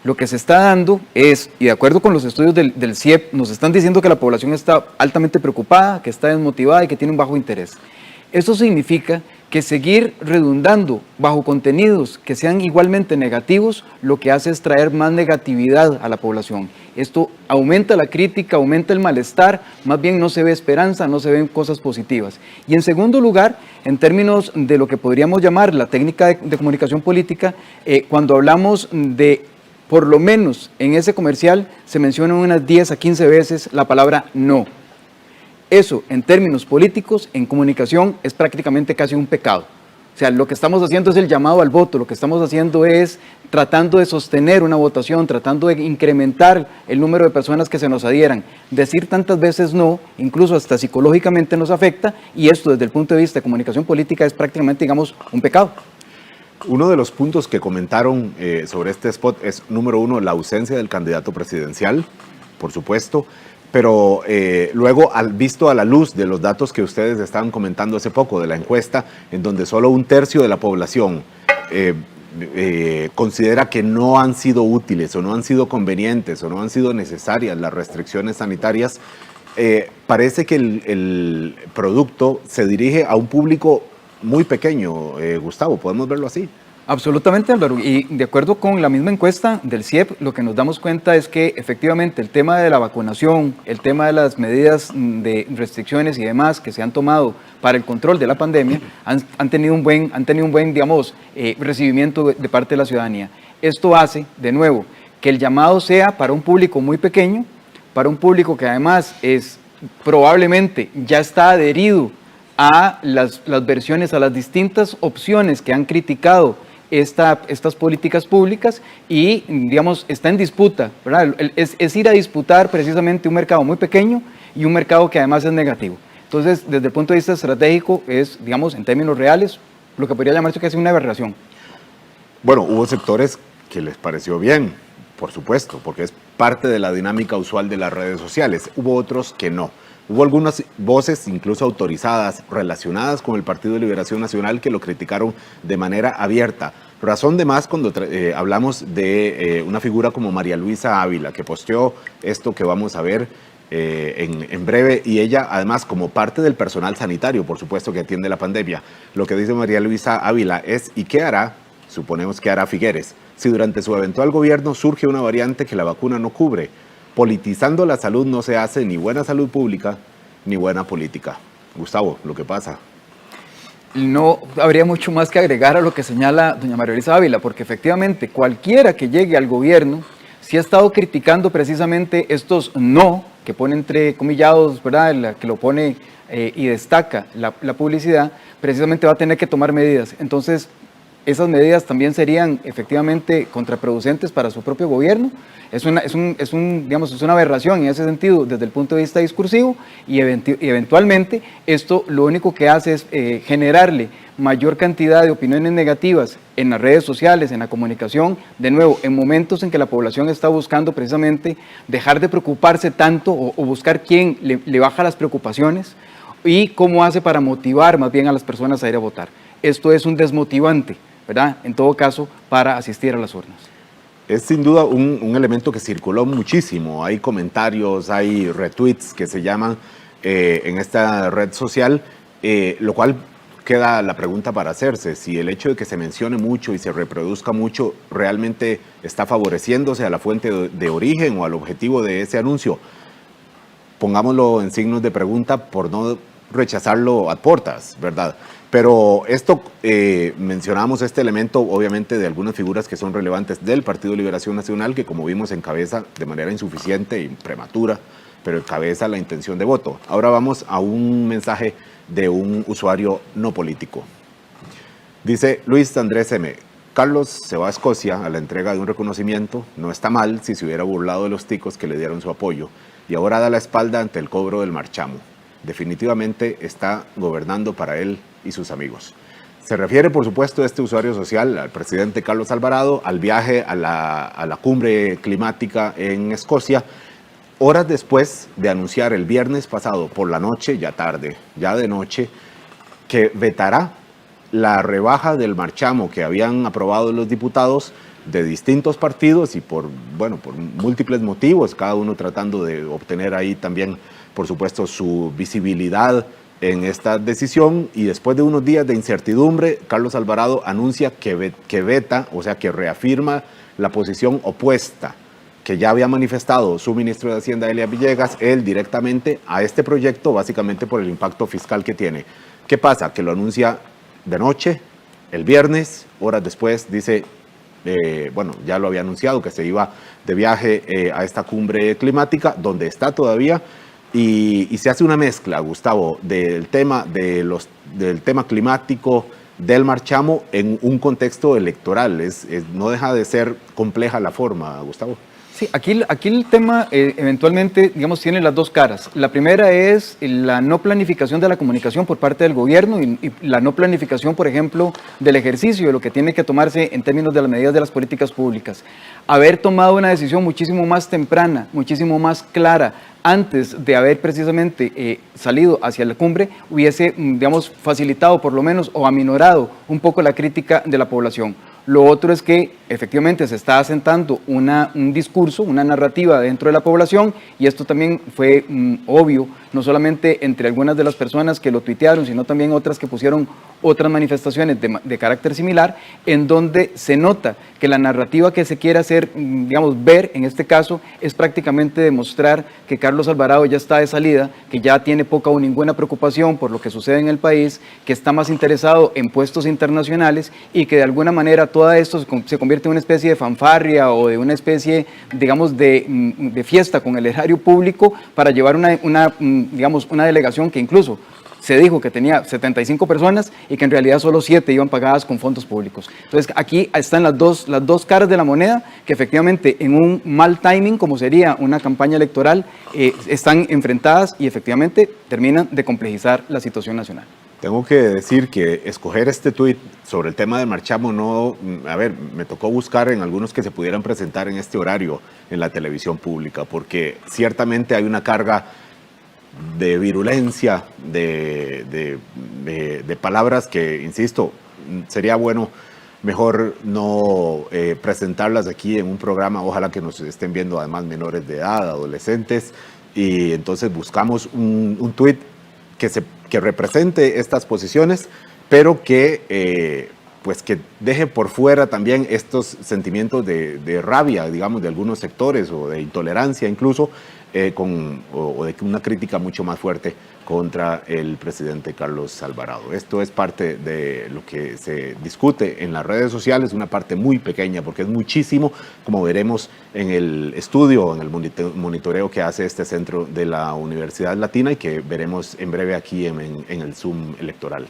Lo que se está dando es, y de acuerdo con los estudios del CIEP, nos están diciendo que la población está altamente preocupada, que está desmotivada y que tiene un bajo interés. Eso significa que seguir redundando bajo contenidos que sean igualmente negativos, lo que hace es traer más negatividad a la población. Esto aumenta la crítica, aumenta el malestar, más bien no se ve esperanza, no se ven cosas positivas. Y en segundo lugar, en términos de lo que podríamos llamar la técnica de comunicación política, cuando hablamos de, por lo menos en ese comercial, se menciona unas 10 a 15 veces la palabra no. Eso, en términos políticos, en comunicación, es prácticamente casi un pecado. O sea, lo que estamos haciendo es el llamado al voto, lo que estamos haciendo es tratando de sostener una votación, tratando de incrementar el número de personas que se nos adhieran. Decir tantas veces no, incluso hasta psicológicamente nos afecta, y esto desde el punto de vista de comunicación política es prácticamente, digamos, un pecado. Uno de los puntos que comentaron sobre este spot es, número uno, la ausencia del candidato presidencial, por supuesto. Pero luego, visto a la luz de los datos que ustedes estaban comentando hace poco de la encuesta, en donde solo 1/3 de la población considera que no han sido útiles o no han sido convenientes o no han sido necesarias las restricciones sanitarias, parece que el producto se dirige a un público muy pequeño, Gustavo, ¿podemos verlo así? Absolutamente, Álvaro, y de acuerdo con la misma encuesta del CIEP, lo que nos damos cuenta es que efectivamente el tema de la vacunación, el tema de las medidas de restricciones y demás que se han tomado para el control de la pandemia han tenido un buen, digamos, recibimiento de parte de la ciudadanía. Esto hace, de nuevo, que el llamado sea para un público muy pequeño, para un público que además probablemente ya está adherido a las versiones, a las distintas opciones que han criticado estas políticas públicas y, digamos, está en disputa, ¿verdad? Es ir a disputar precisamente un mercado muy pequeño y un mercado que además es negativo. Entonces, desde el punto de vista estratégico, es, digamos, en términos reales, lo que podría llamarse que es una aberración. Bueno, hubo sectores que les pareció bien, por supuesto, porque es parte de la dinámica usual de las redes sociales. Hubo otros que no. Hubo algunas voces, incluso autorizadas, relacionadas con el Partido de Liberación Nacional, que lo criticaron de manera abierta. Razón de más cuando hablamos de una figura como María Luisa Ávila, que posteó esto que vamos a ver en breve, y ella además como parte del personal sanitario, por supuesto, que atiende la pandemia. Lo que dice María Luisa Ávila es, ¿y qué hará? Suponemos que hará Figueres, si durante su eventual gobierno surge una variante que la vacuna no cubre. Politizando la salud no se hace ni buena salud pública ni buena política. Gustavo, lo que pasa. No habría mucho más que agregar a lo que señala doña María Luisa Ávila, porque efectivamente cualquiera que llegue al gobierno, si ha estado criticando precisamente estos no, que pone entre comillados, ¿verdad?, que lo pone y destaca la publicidad, precisamente va a tener que tomar medidas. Entonces, esas medidas también serían efectivamente contraproducentes para su propio gobierno. Es una aberración en ese sentido desde el punto de vista discursivo y eventualmente esto lo único que hace es generarle mayor cantidad de opiniones negativas en las redes sociales, en la comunicación, de nuevo, en momentos en que la población está buscando precisamente dejar de preocuparse tanto o buscar quién le baja las preocupaciones y cómo hace para motivar más bien a las personas a ir a votar. Esto es un desmotivante, ¿verdad?, en todo caso, para asistir a las urnas. Es sin duda un elemento que circuló muchísimo. Hay comentarios, hay retweets que se llaman en esta red social, lo cual queda la pregunta para hacerse, si el hecho de que se mencione mucho y se reproduzca mucho realmente está favoreciéndose a la fuente de origen o al objetivo de ese anuncio. Pongámoslo en signos de pregunta por no rechazarlo a portas, ¿verdad? Pero esto, mencionamos este elemento obviamente de algunas figuras que son relevantes del Partido de Liberación Nacional, que como vimos encabeza de manera insuficiente y prematura, pero encabeza la intención de voto. Ahora vamos a un mensaje de un usuario no político. Dice Luis Andrés M. Carlos se va a Escocia a la entrega de un reconocimiento. No está mal si se hubiera burlado de los ticos que le dieron su apoyo y ahora da la espalda ante el cobro del marchamo. Definitivamente está gobernando para él y sus amigos. Se refiere, por supuesto, este usuario social al presidente Carlos Alvarado, al viaje a la cumbre climática en Escocia, horas después de anunciar el viernes pasado por la noche, ya tarde, ya de noche, que vetará la rebaja del marchamo que habían aprobado los diputados de distintos partidos y por múltiples motivos, cada uno tratando de obtener ahí también, por supuesto, su visibilidad en esta decisión. Y después de unos días de incertidumbre, Carlos Alvarado anuncia que veta, o sea, que reafirma la posición opuesta que ya había manifestado su ministro de Hacienda, Elías Villegas, él directamente a este proyecto, básicamente por el impacto fiscal que tiene. ¿Qué pasa? Que lo anuncia de noche, el viernes, horas después dice, ya lo había anunciado, que se iba de viaje a esta cumbre climática, donde está todavía, y se hace una mezcla, Gustavo, del tema climático, del marchamo, en un contexto electoral. No deja de ser compleja la forma, Gustavo. Sí, aquí el tema eventualmente, digamos, tiene las dos caras. La primera es la no planificación de la comunicación por parte del gobierno y la no planificación, por ejemplo, del ejercicio de lo que tiene que tomarse en términos de las medidas de las políticas públicas. Haber tomado una decisión muchísimo más temprana, muchísimo más clara, antes de haber precisamente salido hacia la cumbre, hubiese, digamos, facilitado por lo menos o aminorado un poco la crítica de la población. Lo otro es que efectivamente se está asentando un discurso, una narrativa dentro de la población, y esto también fue obvio, no solamente entre algunas de las personas que lo tuitearon, sino también otras que pusieron otras manifestaciones de carácter similar, en donde se nota que la narrativa que se quiere hacer, digamos, ver en este caso, es prácticamente demostrar que Carlos Alvarado ya está de salida, que ya tiene poca o ninguna preocupación por lo que sucede en el país, que está más interesado en puestos internacionales y que de alguna manera todo esto se convierte en una especie de fanfarria o de una especie, digamos, de fiesta con el erario público para llevar una delegación que incluso se dijo que tenía 75 personas y que en realidad solo 7 iban pagadas con fondos públicos. Entonces aquí están las dos caras de la moneda que efectivamente en un mal timing, como sería una campaña electoral, están enfrentadas y efectivamente terminan de complejizar la situación nacional. Tengo que decir que escoger este tuit sobre el tema del marchamo me tocó buscar en algunos que se pudieran presentar en este horario en la televisión pública, porque ciertamente hay una carga de virulencia, de palabras que, insisto, sería bueno mejor no presentarlas aquí en un programa. Ojalá que nos estén viendo además menores de edad, adolescentes, y entonces buscamos un tuit que represente estas posiciones, pero que deje por fuera también estos sentimientos de rabia, digamos, de algunos sectores o de intolerancia incluso, o de una crítica mucho más fuerte contra el presidente Carlos Alvarado. Esto es parte de lo que se discute en las redes sociales, una parte muy pequeña, porque es muchísimo, como veremos en el estudio, en el monitoreo que hace este centro de la Universidad Latina y que veremos en breve aquí en el Zoom electoral.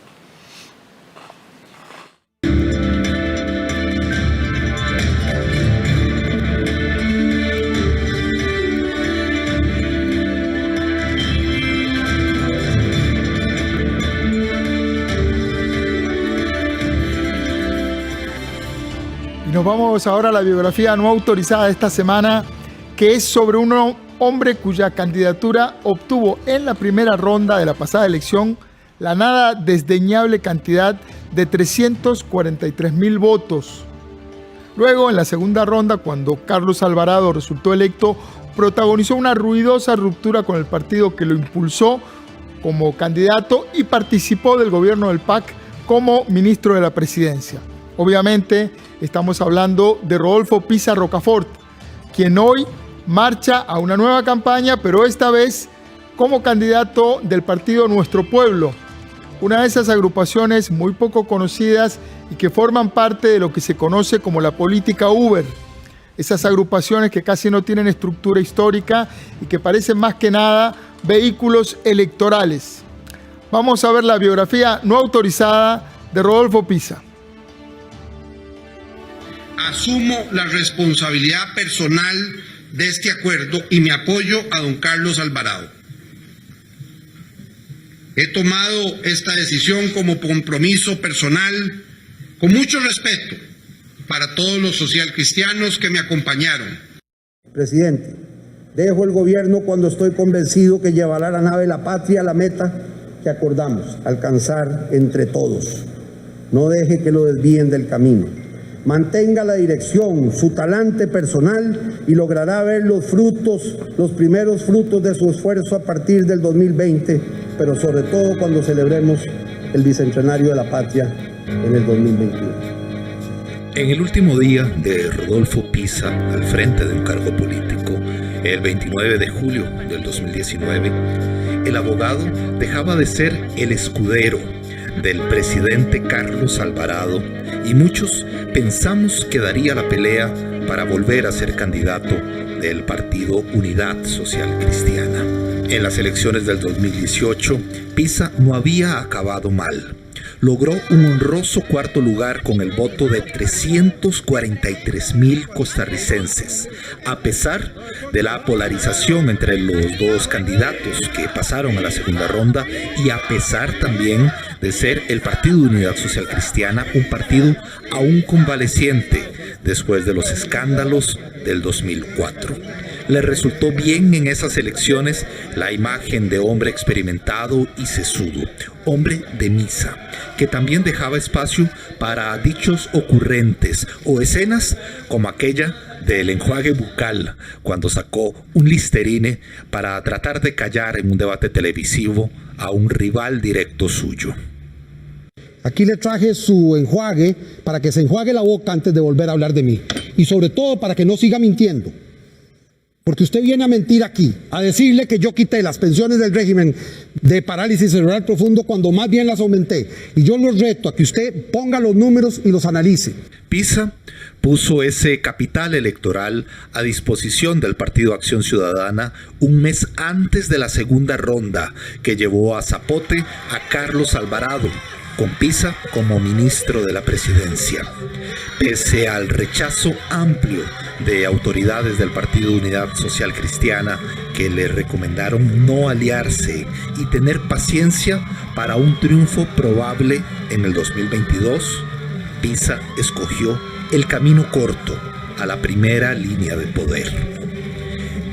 Nos vamos ahora a la biografía no autorizada de esta semana, que es sobre un hombre cuya candidatura obtuvo en la primera ronda de la pasada elección la nada desdeñable cantidad de 343,000 votos. Luego, en la segunda ronda, cuando Carlos Alvarado resultó electo, protagonizó una ruidosa ruptura con el partido que lo impulsó como candidato y participó del gobierno del PAC como ministro de la presidencia. Obviamente, estamos hablando de Rodolfo Pizza Rocafort, quien hoy marcha a una nueva campaña, pero esta vez como candidato del partido Nuestro Pueblo, una de esas agrupaciones muy poco conocidas y que forman parte de lo que se conoce como la política Uber. Esas agrupaciones que casi no tienen estructura histórica y que parecen más que nada vehículos electorales. Vamos a ver la biografía no autorizada de Rodolfo Pizza. Asumo la responsabilidad personal de este acuerdo y mi apoyo a don Carlos Alvarado. He tomado esta decisión como compromiso personal, con mucho respeto para todos los socialcristianos que me acompañaron. Presidente, Dejo el gobierno cuando estoy convencido que llevará la nave La Patria a la meta que acordamos alcanzar entre todos. No deje que lo desvíen del camino. Mantenga la dirección, su talante personal y logrará ver los primeros frutos de su esfuerzo a partir del 2020, pero sobre todo cuando celebremos el bicentenario de la patria en el 2021. En el último día de Rodolfo Pisa al frente de un cargo político, el 29 de julio del 2019, el abogado dejaba de ser el escudero del presidente Carlos Alvarado y muchos pensamos que daría la pelea para volver a ser candidato del partido Unidad Social Cristiana. En las elecciones del 2018, Pisa no había acabado mal. Logró un honroso cuarto lugar con el voto de 343,000 costarricenses, a pesar de la polarización entre los dos candidatos que pasaron a la segunda ronda y a pesar también de ser el Partido de Unidad Social Cristiana un partido aún convaleciente después de los escándalos del 2004. Le resultó bien en esas elecciones la imagen de hombre experimentado y sesudo, hombre de misa, que también dejaba espacio para dichos ocurrentes o escenas como aquella del enjuague bucal cuando sacó un Listerine para tratar de callar en un debate televisivo a un rival directo suyo. Aquí le traje su enjuague para que se enjuague la boca antes de volver a hablar de mí. Y sobre todo para que no siga mintiendo. Porque usted viene a mentir aquí, a decirle que yo quité las pensiones del régimen de parálisis cerebral profundo cuando más bien las aumenté. Y yo lo reto a que usted ponga los números y los analice. Pisa puso ese capital electoral a disposición del Partido Acción Ciudadana un mes antes de la segunda ronda que llevó a Zapote a Carlos Alvarado, con Pisa como ministro de la presidencia. Pese al rechazo amplio de autoridades del Partido Unidad Social Cristiana que le recomendaron no aliarse y tener paciencia para un triunfo probable en el 2022, Pisa escogió el camino corto a la primera línea de poder.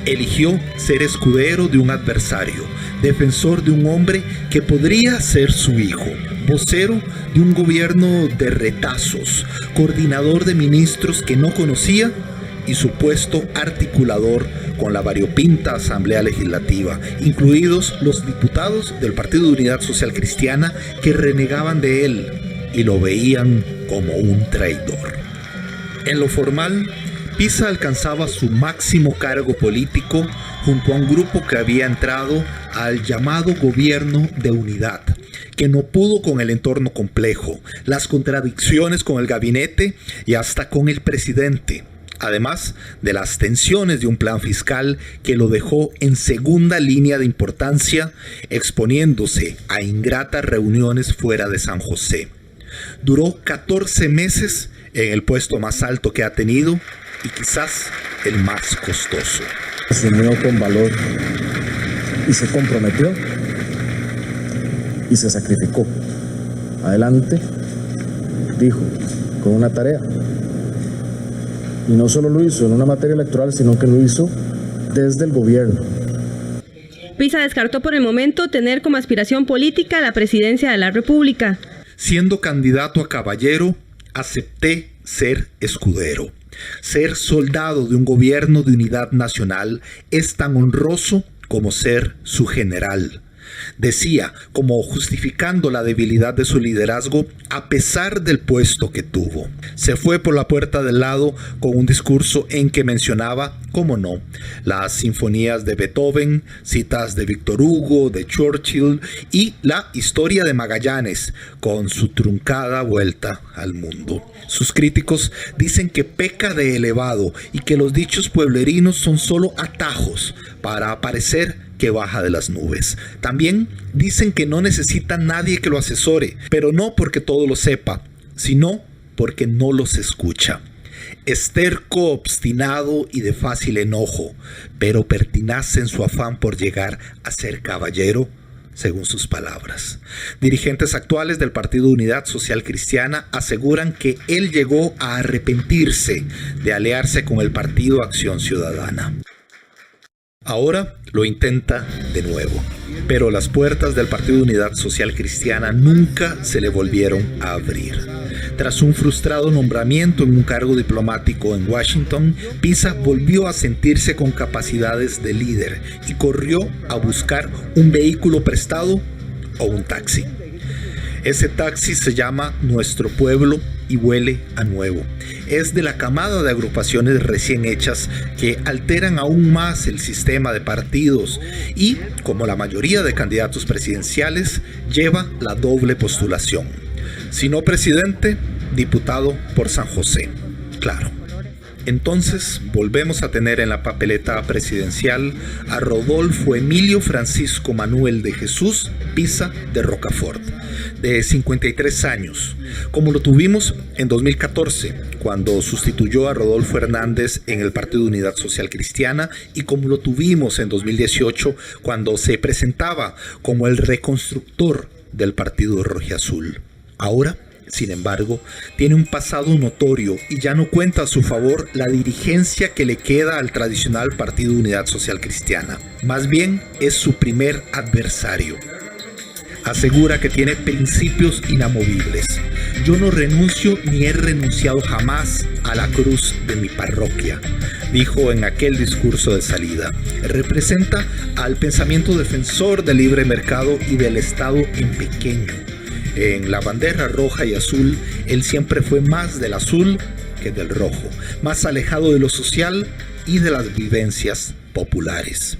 Eligió ser escudero de un adversario, defensor de un hombre que podría ser su hijo, vocero de un gobierno de retazos, coordinador de ministros que no conocía y supuesto articulador con la variopinta Asamblea Legislativa, incluidos los diputados del Partido de Unidad Social Cristiana que renegaban de él y lo veían como un traidor. En lo formal, Pisa alcanzaba su máximo cargo político junto a un grupo que había entrado al llamado Gobierno de Unidad, que no pudo con el entorno complejo, las contradicciones con el gabinete y hasta con el presidente, además de las tensiones de un plan fiscal que lo dejó en segunda línea de importancia, exponiéndose a ingratas reuniones fuera de San José. Duró 14 meses en el puesto más alto que ha tenido y quizás el más costoso. Se unió con valor y se comprometió y se sacrificó. Adelante, dijo, con una tarea. Y no solo lo hizo en una materia electoral, sino que lo hizo desde el gobierno. Pisa descartó por el momento tener como aspiración política la presidencia de la República. Siendo candidato a caballero, acepté ser escudero. Ser soldado de un gobierno de unidad nacional es tan honroso como ser su general. Decía, como justificando la debilidad de su liderazgo a pesar del puesto que tuvo. Se fue por la puerta del lado con un discurso en que mencionaba, cómo no, las sinfonías de Beethoven, citas de Víctor Hugo, de Churchill y la historia de Magallanes con su truncada vuelta al mundo. Sus críticos dicen que peca de elevado y que los dichos pueblerinos son solo atajos para aparecer que baja de las nubes. También dicen que no necesita nadie que lo asesore, pero no porque todo lo sepa, sino porque no los escucha. Es terco, obstinado y de fácil enojo, pero pertinaz en su afán por llegar a ser caballero, según sus palabras. Dirigentes actuales del Partido Unidad Social Cristiana aseguran que él llegó a arrepentirse de aliarse con el Partido Acción Ciudadana. Ahora lo intenta de nuevo, pero las puertas del Partido Unidad Social Cristiana nunca se le volvieron a abrir. Tras un frustrado nombramiento en un cargo diplomático en Washington, Pisa volvió a sentirse con capacidades de líder y corrió a buscar un vehículo prestado o un taxi. Ese taxi se llama Nuestro Pueblo y huele a nuevo. Es de la camada de agrupaciones recién hechas que alteran aún más el sistema de partidos y, como la mayoría de candidatos presidenciales, lleva la doble postulación. Si no presidente, diputado por San José. Claro. Entonces volvemos a tener en la papeleta presidencial a Rodolfo Emilio Francisco Manuel de Jesús Pisa de Rocafort, de 53 años, como lo tuvimos en 2014, cuando sustituyó a Rodolfo Hernández en el Partido Unidad Social Cristiana, y como lo tuvimos en 2018, cuando se presentaba como el reconstructor del Partido Rojiazul. Ahora, sin embargo, tiene un pasado notorio y ya no cuenta a su favor la dirigencia que le queda al tradicional Partido Unidad Social Cristiana. Más bien, es su primer adversario. Asegura que tiene principios inamovibles. Yo no renuncio ni he renunciado jamás a la cruz de mi parroquia, dijo en aquel discurso de salida. Representa al pensamiento defensor del libre mercado y del Estado en pequeño. En la bandera roja y azul, él siempre fue más del azul que del rojo, más alejado de lo social y de las vivencias populares.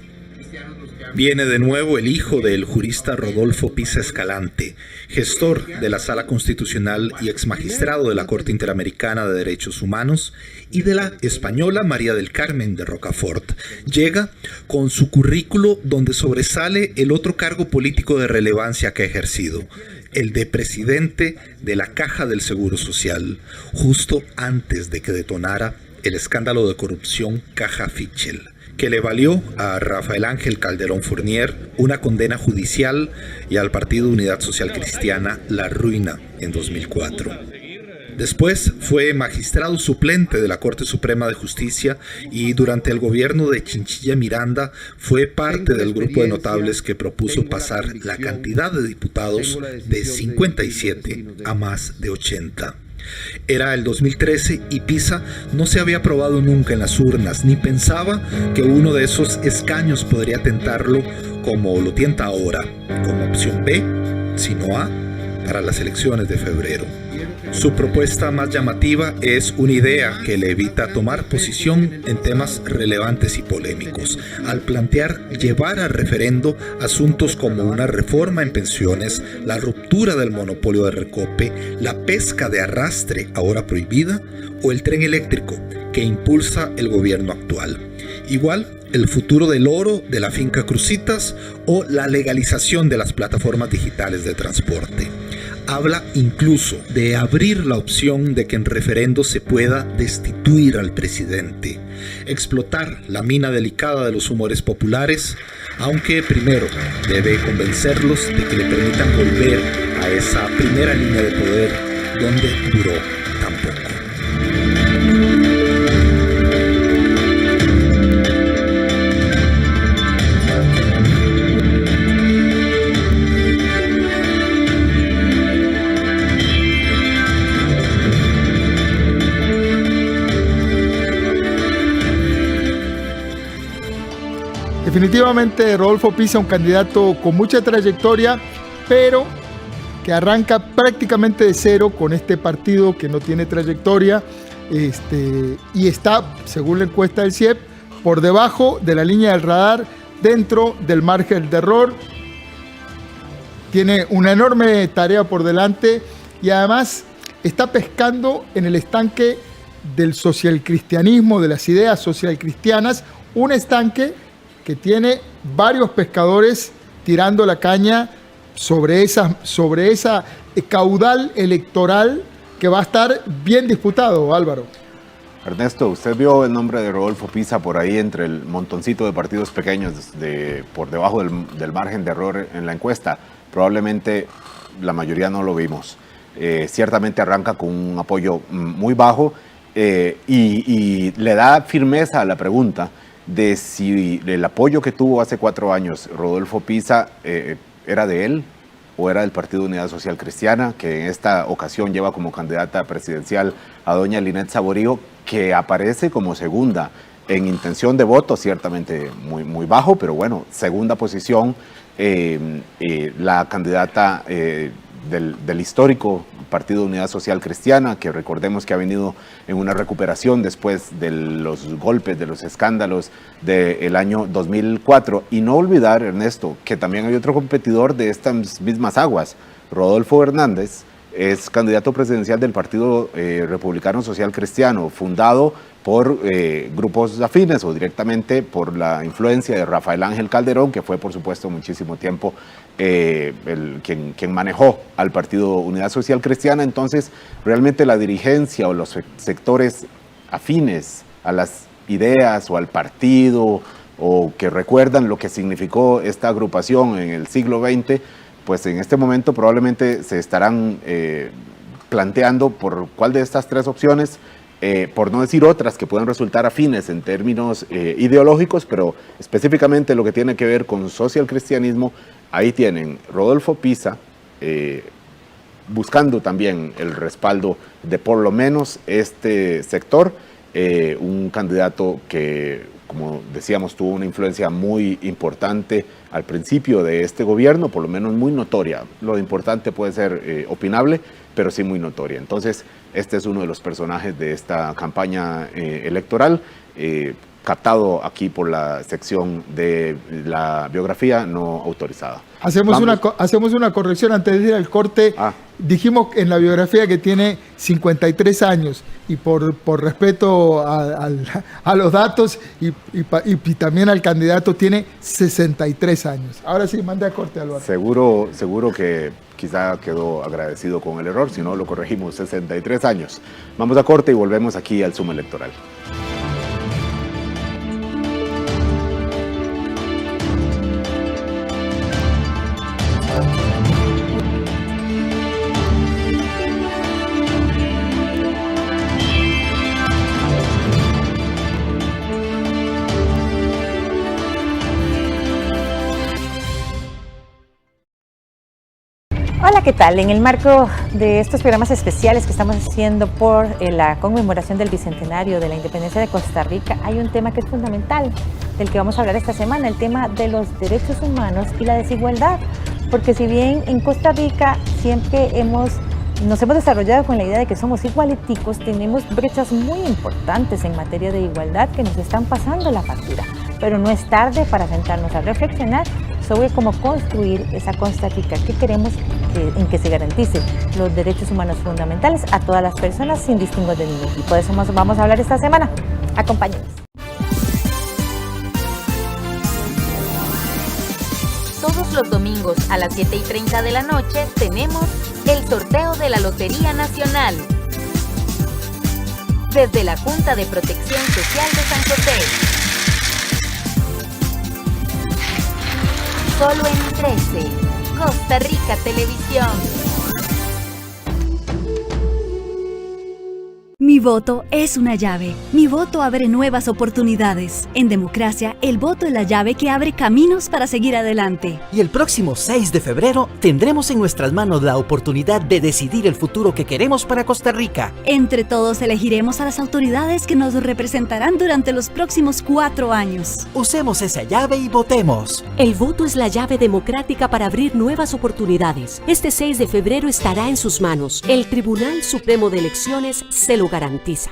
Viene de nuevo el hijo del jurista Rodolfo Pisa Escalante, gestor de la Sala Constitucional y exmagistrado de la Corte Interamericana de Derechos Humanos, y de la española María del Carmen de Rocafort. Llega con su currículo donde sobresale el otro cargo político de relevancia que ha ejercido, el de presidente de la Caja del Seguro Social, justo antes de que detonara el escándalo de corrupción Caja Fitchel, que le valió a Rafael Ángel Calderón Fournier una condena judicial y al Partido Unidad Social Cristiana la ruina en 2004. Después fue magistrado suplente de la Corte Suprema de Justicia y durante el gobierno de Chinchilla Miranda fue parte del grupo de notables que propuso pasar la cantidad de diputados de 57 a más de 80. Era el 2013 y Pisa no se había aprobado nunca en las urnas, ni pensaba que uno de esos escaños podría tentarlo como lo tienta ahora, como opción B, sino A, para las elecciones de febrero. Su propuesta más llamativa es una idea que le evita tomar posición en temas relevantes y polémicos, al plantear llevar a referendo asuntos como una reforma en pensiones, la ruptura del monopolio de Recope, la pesca de arrastre ahora prohibida o el tren eléctrico que impulsa el gobierno actual. Igual, el futuro del oro de la finca Crucitas o la legalización de las plataformas digitales de transporte. Habla incluso de abrir la opción de que en referendo se pueda destituir al presidente, explotar la mina delicada de los humores populares, aunque primero debe convencerlos de que le permitan volver a esa primera línea de poder donde duró tan poco. Definitivamente Rodolfo Pisa, un candidato con mucha trayectoria, pero que arranca prácticamente de cero con este partido que no tiene trayectoria y está, según la encuesta del CIEP, por debajo de la línea del radar, dentro del margen de error. Tiene una enorme tarea por delante y además está pescando en el estanque del socialcristianismo, de las ideas socialcristianas, un estanque que tiene varios pescadores tirando la caña sobre esa caudal electoral que va a estar bien disputado, Álvaro. Ernesto, usted vio el nombre de Rodolfo Pisa por ahí entre el montoncito de partidos pequeños por debajo del margen de error en la encuesta. Probablemente la mayoría no lo vimos. Ciertamente arranca con un apoyo muy bajo y le da firmeza a la pregunta de si el apoyo que tuvo hace 4 años Rodolfo Pisa era de él o era del Partido Unidad Social Cristiana, que en esta ocasión lleva como candidata presidencial a doña Linet Saborío, que aparece como segunda en intención de voto, ciertamente muy bajo, pero bueno, segunda posición, la candidata del histórico Partido Unidad Social Cristiana, que recordemos que ha venido en una recuperación después de los golpes, de los escándalos del año 2004. Y no olvidar, Ernesto, que también hay otro competidor de estas mismas aguas, Rodolfo Hernández, es candidato presidencial del Partido Republicano Social Cristiano, fundado por grupos afines o directamente por la influencia de Rafael Ángel Calderón, que fue por supuesto muchísimo tiempo quien manejó al Partido Unidad Social Cristiana. Entonces realmente la dirigencia o los sectores afines a las ideas o al partido o que recuerdan lo que significó esta agrupación en el siglo XX, pues en este momento probablemente se estarán planteando por cuál de estas 3 opciones, por no decir otras que pueden resultar afines en términos ideológicos, pero específicamente lo que tiene que ver con social cristianismo, ahí tienen Rodolfo Pisa, buscando también el respaldo de por lo menos este sector, un candidato que, como decíamos, tuvo una influencia muy importante al principio de este gobierno, por lo menos muy notoria. Lo importante puede ser opinable, pero sí muy notoria. Entonces, este es uno de los personajes de esta campaña electoral, captado aquí por la sección de la biografía no autorizada. Hacemos una corrección antes de ir al corte. Dijimos en la biografía que tiene 53 años y por respeto a los datos y también al candidato tiene 63 años. Ahora sí, mande a corte, Álvaro. Seguro que quizá quedó agradecido con el error, si no lo corregimos, 63 años. Vamos a corte y volvemos aquí al Zoom Electoral. Hola, ¿qué tal? En el marco de estos programas especiales que estamos haciendo por la conmemoración del Bicentenario de la Independencia de Costa Rica, hay un tema que es fundamental, del que vamos a hablar esta semana, el tema de los derechos humanos y la desigualdad. Porque si bien en Costa Rica siempre nos hemos desarrollado con la idea de que somos igualiticos, tenemos brechas muy importantes en materia de igualdad que nos están pasando la factura. Pero no es tarde para sentarnos a reflexionar sobre cómo construir esa Costa Rica que queremos, en que se garanticen los derechos humanos fundamentales a todas las personas sin distingo de ningún tipo. De eso vamos a hablar esta semana. Acompáñenos. Todos los domingos a las 7:30 de la noche tenemos el sorteo de la Lotería Nacional. Desde la Junta de Protección Social de San José. Solo en 13, Costa Rica Televisión. Mi voto es una llave. Mi voto abre nuevas oportunidades. En democracia, el voto es la llave que abre caminos para seguir adelante. Y el próximo 6 de febrero tendremos en nuestras manos la oportunidad de decidir el futuro que queremos para Costa Rica. Entre todos elegiremos a las autoridades que nos representarán durante los próximos 4 años. Usemos esa llave y votemos. El voto es la llave democrática para abrir nuevas oportunidades. Este 6 de febrero estará en sus manos. El Tribunal Supremo de Elecciones se lo garantiza.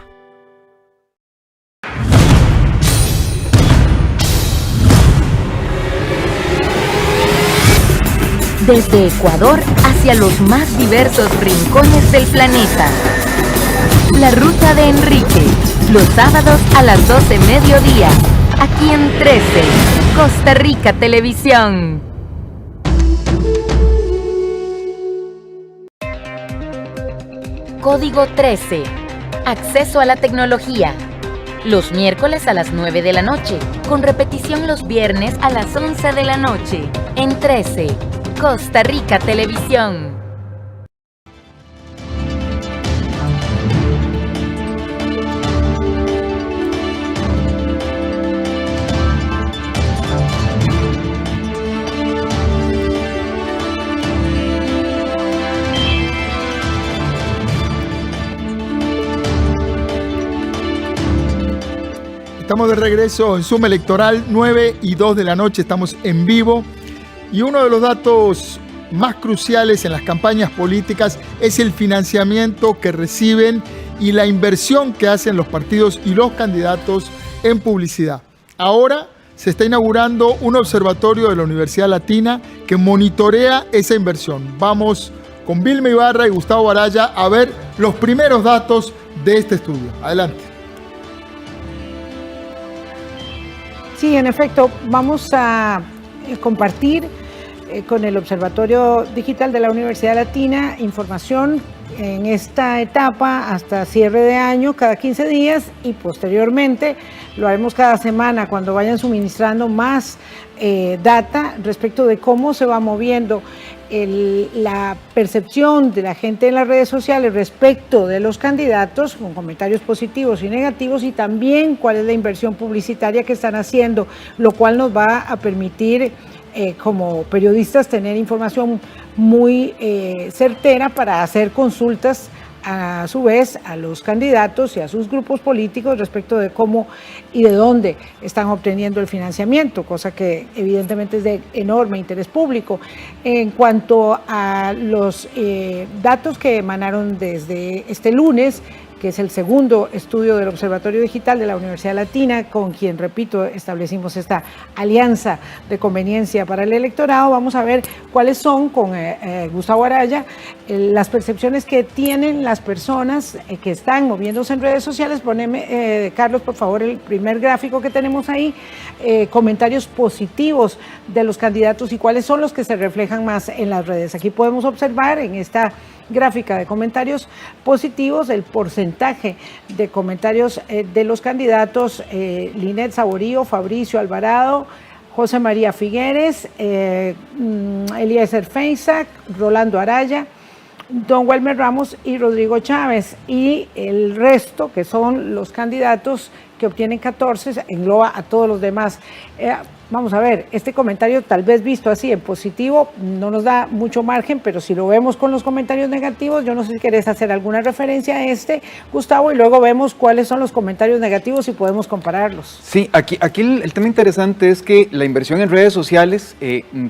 Desde Ecuador hacia los más diversos rincones del planeta. La Ruta de Enrique, los sábados a las 12 mediodía, aquí en 13, Costa Rica Televisión. Código 13. Acceso a la tecnología. Los miércoles a las 9 de la noche, con repetición los viernes a las 11 de la noche, en 13, Costa Rica Televisión. Estamos de regreso en Suma Electoral, 9 y 2 de la noche, estamos en vivo. Y uno de los datos más cruciales en las campañas políticas es el financiamiento que reciben y la inversión que hacen los partidos y los candidatos en publicidad. Ahora se está inaugurando un observatorio de la Universidad Latina que monitorea esa inversión. Vamos con Vilma Ibarra y Gustavo Araya a ver los primeros datos de este estudio. Adelante. Sí, en efecto, vamos a compartir con el Observatorio Digital de la Universidad Latina información en esta etapa hasta cierre de año, cada 15 días, y posteriormente lo haremos cada semana cuando vayan suministrando más data respecto de cómo se va moviendo la percepción de la gente en las redes sociales respecto de los candidatos, con comentarios positivos y negativos, y también cuál es la inversión publicitaria que están haciendo, lo cual nos va a permitir como periodistas tener información muy certera para hacer consultas a su vez a los candidatos y a sus grupos políticos respecto de cómo y de dónde están obteniendo el financiamiento, cosa que evidentemente es de enorme interés público. En cuanto a los datos que emanaron desde este lunes, que es el segundo estudio del Observatorio Digital de la Universidad Latina, con quien, repito, establecimos esta alianza de conveniencia para el electorado. Vamos a ver cuáles son, con Gustavo Araya, las percepciones que tienen las personas que están moviéndose en redes sociales. Poneme, Carlos, por favor, el primer gráfico que tenemos ahí, comentarios positivos de los candidatos y cuáles son los que se reflejan más en las redes. Aquí podemos observar en esta gráfica de comentarios positivos el porcentaje de comentarios de los candidatos Linet Saborío, Fabricio Alvarado, José María Figueres, Eliezer Feinsack, Rolando Araya, Don Welmer Ramos y Rodrigo Chávez, y el resto, que son los candidatos que obtienen 14, engloba a todos los demás. Vamos a ver, este comentario tal vez visto así en positivo no nos da mucho margen, pero si lo vemos con los comentarios negativos, yo no sé si querés hacer alguna referencia a este, Gustavo, y luego vemos cuáles son los comentarios negativos y podemos compararlos. Sí, aquí el tema interesante es que la inversión en redes sociales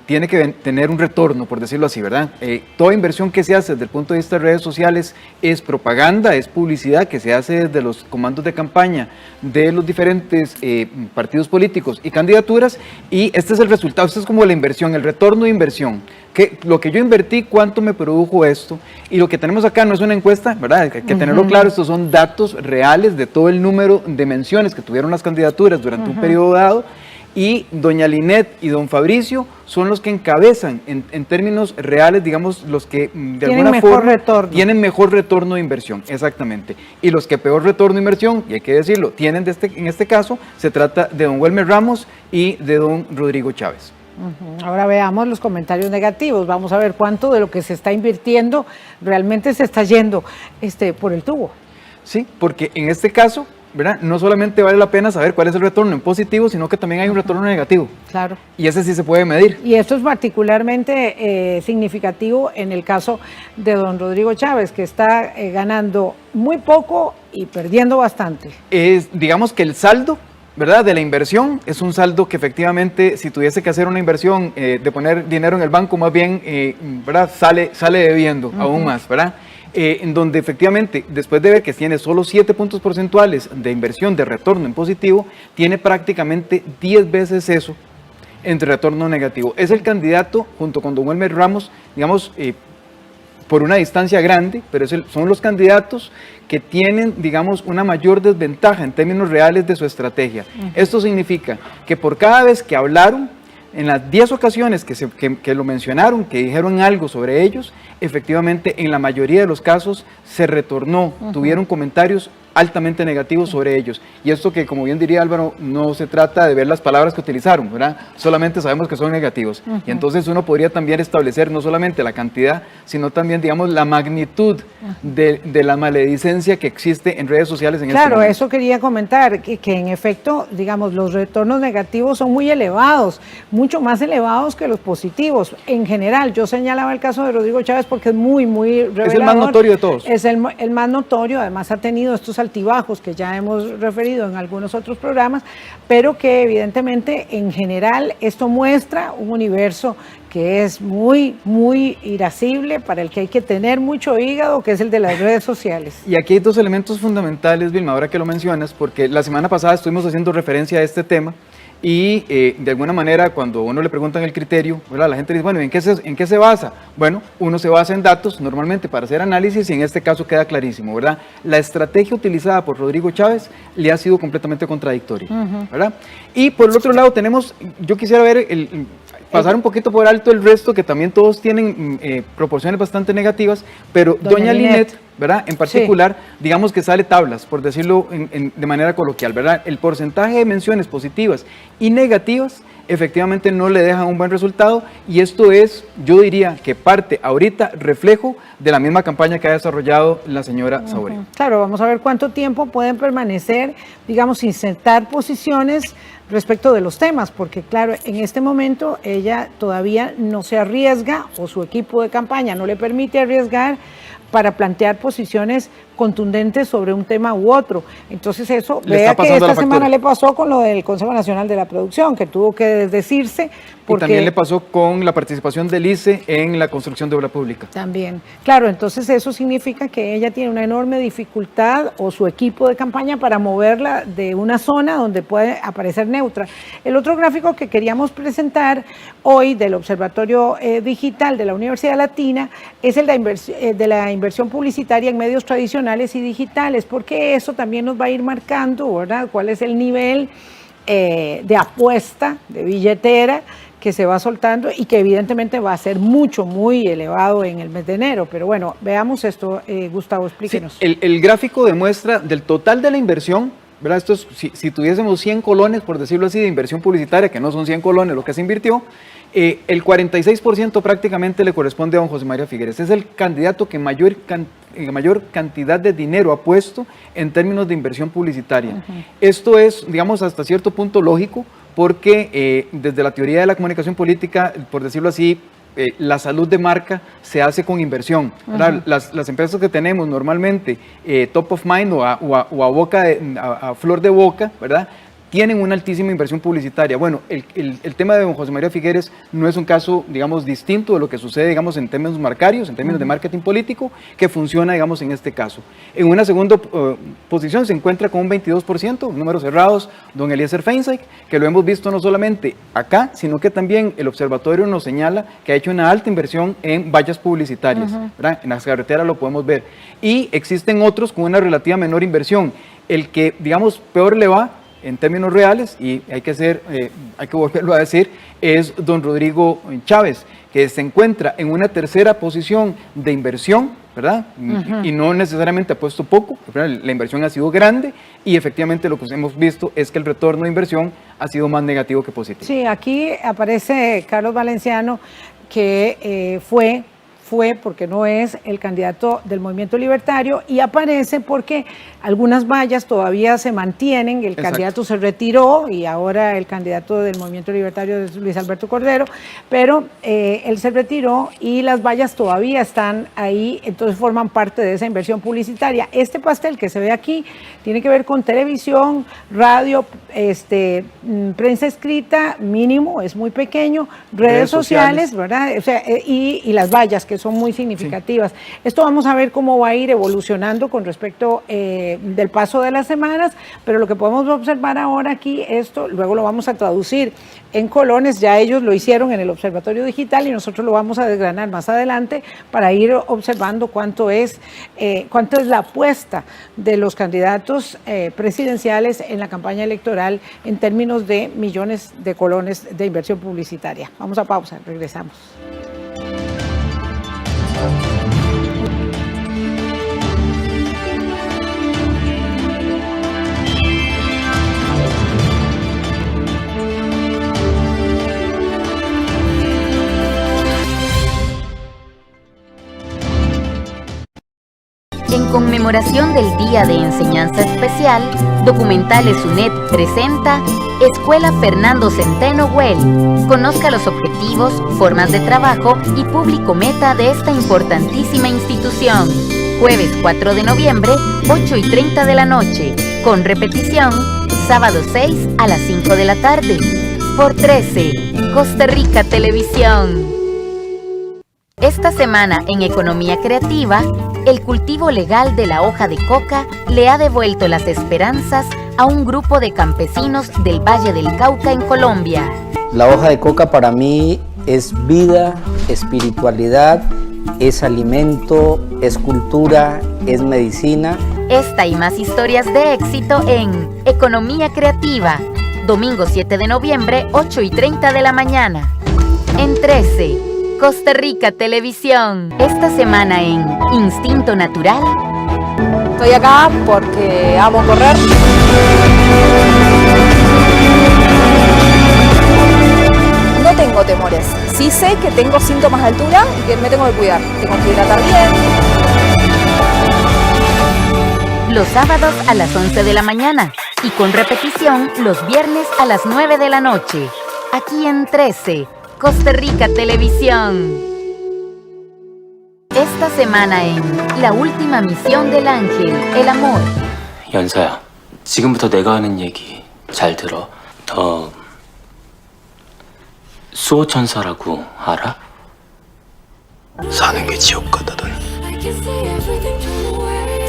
tiene que tener un retorno, por decirlo así, ¿verdad? Toda inversión que se hace desde el punto de vista de redes sociales es propaganda, es publicidad que se hace desde los comandos de campaña de los diferentes partidos políticos y candidaturas. Y este es el resultado, esto es como la inversión, el retorno de inversión. Lo que yo invertí, cuánto me produjo esto, y lo que tenemos acá no es una encuesta, ¿verdad? Hay que tenerlo claro, estos son datos reales de todo el número de menciones que tuvieron las candidaturas durante un periodo dado, y doña Linet y don Fabricio son los que encabezan en términos reales, digamos, los que de alguna forma tienen mejor retorno de inversión, exactamente. Y los que peor retorno de inversión, y hay que decirlo, tienen en este caso, se trata de don Welmer Ramos y de don Rodrigo Chávez. Ahora veamos los comentarios negativos, vamos a ver cuánto de lo que se está invirtiendo realmente se está yendo por el tubo. Sí, porque en este caso, ¿verdad? No solamente vale la pena saber cuál es el retorno en positivo, sino que también hay un retorno negativo. Claro. Y ese sí se puede medir. Y esto es particularmente significativo en el caso de don Rodrigo Chávez, que está ganando muy poco y perdiendo bastante. Digamos que el saldo, ¿verdad?, de la inversión es un saldo que efectivamente, si tuviese que hacer una inversión de poner dinero en el banco, más bien, ¿verdad?, sale debiendo aún más, ¿verdad? En donde efectivamente, después de ver que tiene solo 7 puntos porcentuales de inversión de retorno en positivo, tiene prácticamente 10 veces eso en retorno negativo. Es el candidato, junto con don Welmer Ramos, digamos, por una distancia grande, pero son los candidatos que tienen, digamos, una mayor desventaja en términos reales de su estrategia. Esto significa que por cada vez que hablaron, en las 10 ocasiones que lo mencionaron, que dijeron algo sobre ellos, efectivamente en la mayoría de los casos se retornó, tuvieron comentarios altamente negativos sobre ellos. Y esto que, como bien diría Álvaro, no se trata de ver las palabras que utilizaron, ¿verdad? Solamente sabemos que son negativos. Y entonces uno podría también establecer no solamente la cantidad, sino también, digamos, la magnitud de la maledicencia que existe en redes sociales en este momento. Claro, eso quería comentar, que en efecto, digamos, los retornos negativos son muy elevados, mucho más elevados que los positivos. En general, yo señalaba el caso de Rodrigo Chávez porque es muy, muy revelador. Es el más notorio de todos. Es el más notorio, además ha tenido estos altibajos que ya hemos referido en algunos otros programas, pero que evidentemente en general esto muestra un universo que es muy, muy irascible, para el que hay que tener mucho hígado, que es el de las redes sociales. Y aquí hay dos elementos fundamentales, Vilma, ahora que lo mencionas, porque la semana pasada estuvimos haciendo referencia a este tema y de alguna manera cuando uno le preguntan el criterio, ¿verdad? La gente dice, bueno, ¿en qué se basa? Bueno, uno se basa en datos normalmente para hacer análisis y en este caso queda clarísimo, ¿verdad? La estrategia utilizada por Rodrigo Chávez le ha sido completamente contradictoria, ¿verdad? Y por el otro lado tenemos, yo quisiera ver pasar un poquito por alto el resto, que también todos tienen proporciones bastante negativas, pero doña Linet, ¿verdad? En particular, digamos que sale tablas, por decirlo de manera coloquial, ¿verdad? El porcentaje de menciones positivas y negativas efectivamente no le deja un buen resultado, y esto es, yo diría que parte ahorita reflejo de la misma campaña que ha desarrollado la señora Saborío. Claro, vamos a ver cuánto tiempo pueden permanecer, digamos, sin sentar posiciones respecto de los temas, porque claro, en este momento ella todavía no se arriesga, o su equipo de campaña no le permite arriesgar para plantear posiciones contundentes sobre un tema u otro. Entonces eso, vea que esta semana le pasó con lo del Consejo Nacional de la Producción, que tuvo que desdecirse. Y también le pasó con la participación del ICE en la construcción de obra pública. También, claro, entonces eso significa que ella tiene una enorme dificultad, o su equipo de campaña, para moverla de una zona donde puede aparecer neutra. El otro gráfico que queríamos presentar hoy del Observatorio Digital de la Universidad Latina es el de la inversión publicitaria en medios tradicionales y digitales, porque eso también nos va a ir marcando, ¿verdad?, cuál es el nivel de apuesta, de billetera, que se va soltando, y que evidentemente va a ser muy elevado en el mes de enero. Pero bueno, veamos esto, Gustavo, explíquenos. Sí, el gráfico demuestra del total de la inversión, ¿verdad? Esto es, si tuviésemos 100 colones, por decirlo así, de inversión publicitaria, que no son 100 colones lo que se invirtió, el 46% prácticamente le corresponde a don José María Figueres. Es el candidato que mayor cantidad de dinero ha puesto en términos de inversión publicitaria. Esto es, digamos, hasta cierto punto lógico, porque desde la teoría de la comunicación política, por decirlo así, la salud de marca se hace con inversión. Las empresas que tenemos normalmente top of mind o a flor de boca, ¿verdad?, tienen una altísima inversión publicitaria. Bueno, el tema de don José María Figueres no es un caso, digamos, distinto de lo que sucede, digamos, en términos marcarios, en términos de marketing político, que funciona, digamos, en este caso. En una segunda posición se encuentra con un 22%, números cerrados, don Eliezer Feinsack, que lo hemos visto no solamente acá, sino que también el observatorio nos señala que ha hecho una alta inversión en vallas publicitarias, ¿verdad? En las carreteras lo podemos ver. Y existen otros con una relativa menor inversión. El que, digamos, peor le va en términos reales, y hay que volverlo a decir, es don Rodrigo Chávez, que se encuentra en una tercera posición de inversión, ¿verdad? Y no necesariamente ha puesto poco, ¿verdad? La inversión ha sido grande, y efectivamente lo que hemos visto es que el retorno de inversión ha sido más negativo que positivo. Sí, aquí aparece Carlos Valenciano, que fue porque no es el candidato del Movimiento Libertario, y aparece porque algunas vallas todavía se mantienen, el candidato se retiró y ahora el candidato del Movimiento Libertario es Luis Alberto Cordero, pero él se retiró y las vallas todavía están ahí, entonces forman parte de esa inversión publicitaria. Este pastel que se ve aquí tiene que ver con televisión, radio, prensa escrita, mínimo, es muy pequeño, redes sociales, ¿verdad? O sea, y las vallas, que son muy significativas. Esto vamos a ver cómo va a ir evolucionando con respecto del paso de las semanas, pero lo que podemos observar ahora aquí, esto luego lo vamos a traducir en colones, ya ellos lo hicieron en el Observatorio Digital y nosotros lo vamos a desgranar más adelante para ir observando cuánto es la apuesta de los candidatos presidenciales en la campaña electoral en términos de millones de colones de inversión publicitaria. Vamos a pausa, regresamos. En conmemoración del Día de Enseñanza Especial, Documentales UNED presenta Escuela Fernando Centeno Güell. Conozca los objetivos, formas de trabajo y público meta de esta importantísima institución. jueves 4 de noviembre, 8:30 de la noche, con repetición, sábado 6 a las 5 de la tarde, por 13, Costa Rica Televisión. Esta semana en Economía Creativa, el cultivo legal de la hoja de coca le ha devuelto las esperanzas a un grupo de campesinos del Valle del Cauca en Colombia. La hoja de coca para mí es vida, espiritualidad, es alimento, es cultura, es medicina. Esta y más historias de éxito en Economía Creativa, domingo 7 de noviembre, 8:30 de la mañana. En 13, Costa Rica Televisión. Esta semana en Instinto Natural. Estoy acá porque amo correr. No tengo temores. Sí sé que tengo síntomas de altura y que me tengo que cuidar. Tengo que hidratar bien. Los sábados a las 11 de la mañana y con repetición los viernes a las 9 de la noche. Aquí en 13, Costa Rica Televisión. Esta semana en La última misión del ángel, el amor. 연서야, 지금부터 내가 하는 얘기 잘 들어. 너 수호천사라고 알아? 사는 게 지옥 같다던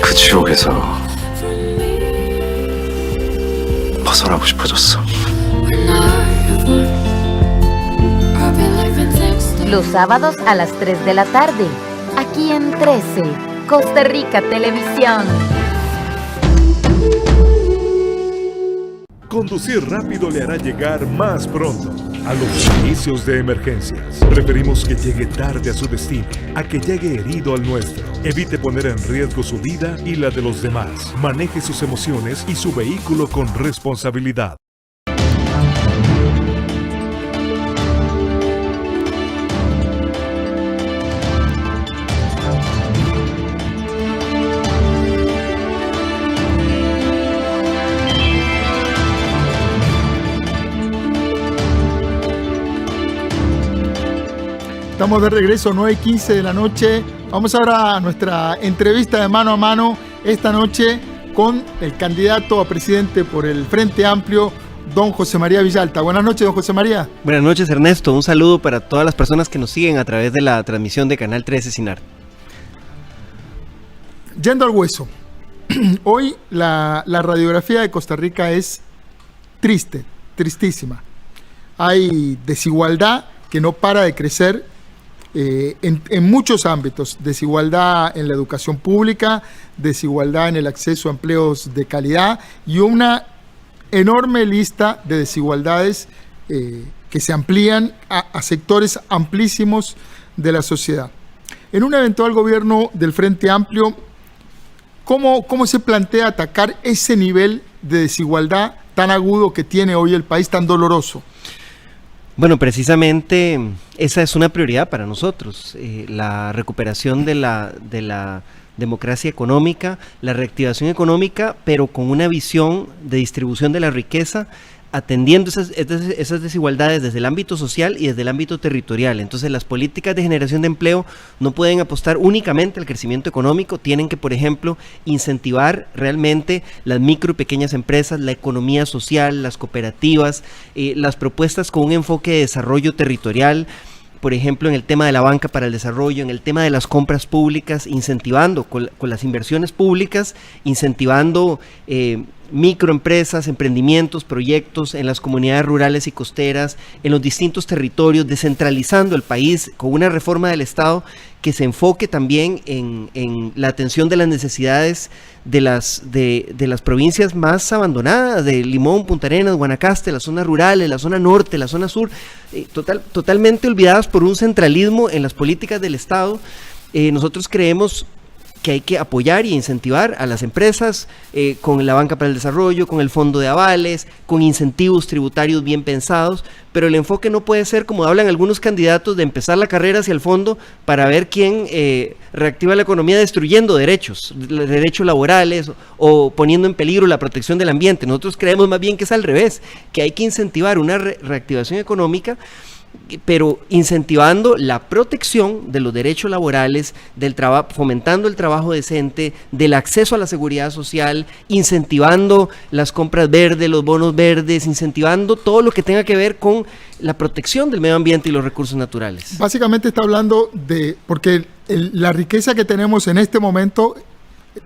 그 지옥에서 벗어나고 싶어졌어. Los sábados a las 3 de la tarde, aquí en 13, Costa Rica Televisión. Conducir rápido le hará llegar más pronto a los servicios de emergencias. Preferimos que llegue tarde a su destino, a que llegue herido al nuestro. Evite poner en riesgo su vida y la de los demás. Maneje sus emociones y su vehículo con responsabilidad. Estamos de regreso, 9:15 de la noche. Vamos ahora a nuestra entrevista de mano a mano esta noche con el candidato a presidente por el Frente Amplio, don José María Villalta. Buenas noches, don José María. Buenas noches, Ernesto. Un saludo para todas las personas que nos siguen a través de la transmisión de Canal 13 Sinar. Yendo al hueso, hoy la radiografía de Costa Rica es triste, tristísima. Hay desigualdad que no para de crecer en muchos ámbitos, desigualdad en la educación pública, desigualdad en el acceso a empleos de calidad y una enorme lista de desigualdades que se amplían a sectores amplísimos de la sociedad. En un eventual gobierno del Frente Amplio, ¿cómo se plantea atacar ese nivel de desigualdad tan agudo que tiene hoy el país, tan doloroso? Bueno, precisamente esa es una prioridad para nosotros, la recuperación de la democracia económica, la reactivación económica, pero con una visión de distribución de la riqueza, atendiendo esas desigualdades desde el ámbito social y desde el ámbito territorial. Entonces las políticas de generación de empleo no pueden apostar únicamente al crecimiento económico, tienen que, por ejemplo, incentivar realmente las micro y pequeñas empresas, la economía social, las cooperativas, las propuestas con un enfoque de desarrollo territorial, por ejemplo, en el tema de la banca para el desarrollo, en el tema de las compras públicas, incentivando con las inversiones públicas, incentivando microempresas, emprendimientos, proyectos en las comunidades rurales y costeras, en los distintos territorios, descentralizando el país con una reforma del Estado que se enfoque también en la atención de las necesidades de las provincias más abandonadas, de Limón, Punta Arenas, Guanacaste, las zonas rurales, la zona norte, la zona sur, totalmente olvidadas por un centralismo en las políticas del Estado. Nosotros creemos que hay que apoyar y incentivar a las empresas con la banca para el desarrollo, con el fondo de avales, con incentivos tributarios bien pensados, pero el enfoque no puede ser, como hablan algunos candidatos, de empezar la carrera hacia el fondo para ver quién reactiva la economía destruyendo derechos laborales o poniendo en peligro la protección del ambiente. Nosotros creemos más bien que es al revés, que hay que incentivar una reactivación económica pero incentivando la protección de los derechos laborales, del trabajo, fomentando el trabajo decente, del acceso a la seguridad social, incentivando las compras verdes, los bonos verdes, incentivando todo lo que tenga que ver con la protección del medio ambiente y los recursos naturales. Básicamente está hablando porque la riqueza que tenemos en este momento,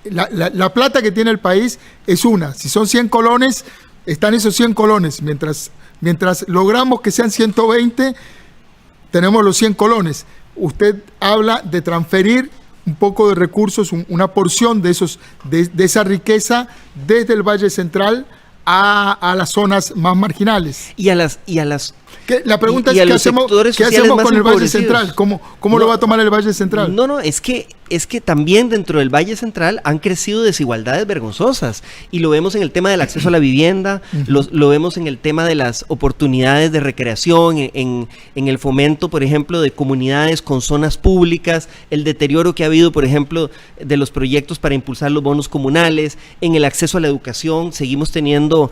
la plata que tiene el país es una. Si son 100 colones, están esos 100 colones. Mientras logramos que sean 120, tenemos los 100 colones. Usted habla de transferir un poco de recursos, una porción de esa riqueza desde el Valle Central a las zonas más marginales. Y a las la pregunta es, ¿qué hacemos con el Valle Central? ¿Cómo lo va a tomar el Valle Central? No, es que también dentro del Valle Central han crecido desigualdades vergonzosas, y lo vemos en el tema del acceso a la vivienda, lo vemos en el tema de las oportunidades de recreación, en el fomento, por ejemplo, de comunidades con zonas públicas, el deterioro que ha habido, por ejemplo, de los proyectos para impulsar los bonos comunales, en el acceso a la educación, seguimos teniendo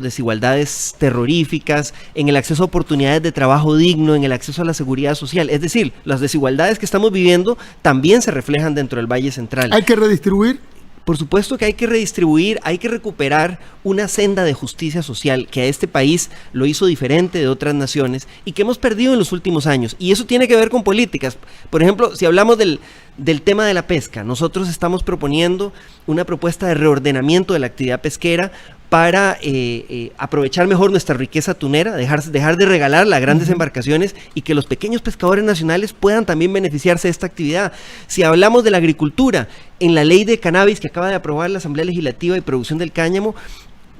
desigualdades terroríficas, en el acceso a oportunidades de trabajo digno, en el acceso a la seguridad social. Es decir, las desigualdades que estamos viviendo también se reflejan dentro del Valle Central. ¿Hay que redistribuir? Por supuesto que hay que redistribuir, hay que recuperar una senda de justicia social que a este país lo hizo diferente de otras naciones y que hemos perdido en los últimos años. Y eso tiene que ver con políticas. Por ejemplo, si hablamos del tema de la pesca, nosotros estamos proponiendo una propuesta de reordenamiento de la actividad pesquera para aprovechar mejor nuestra riqueza tunera, dejar de regalarla a grandes embarcaciones y que los pequeños pescadores nacionales puedan también beneficiarse de esta actividad. Si hablamos de la agricultura, en la ley de cannabis que acaba de aprobar la Asamblea Legislativa de Producción del Cáñamo,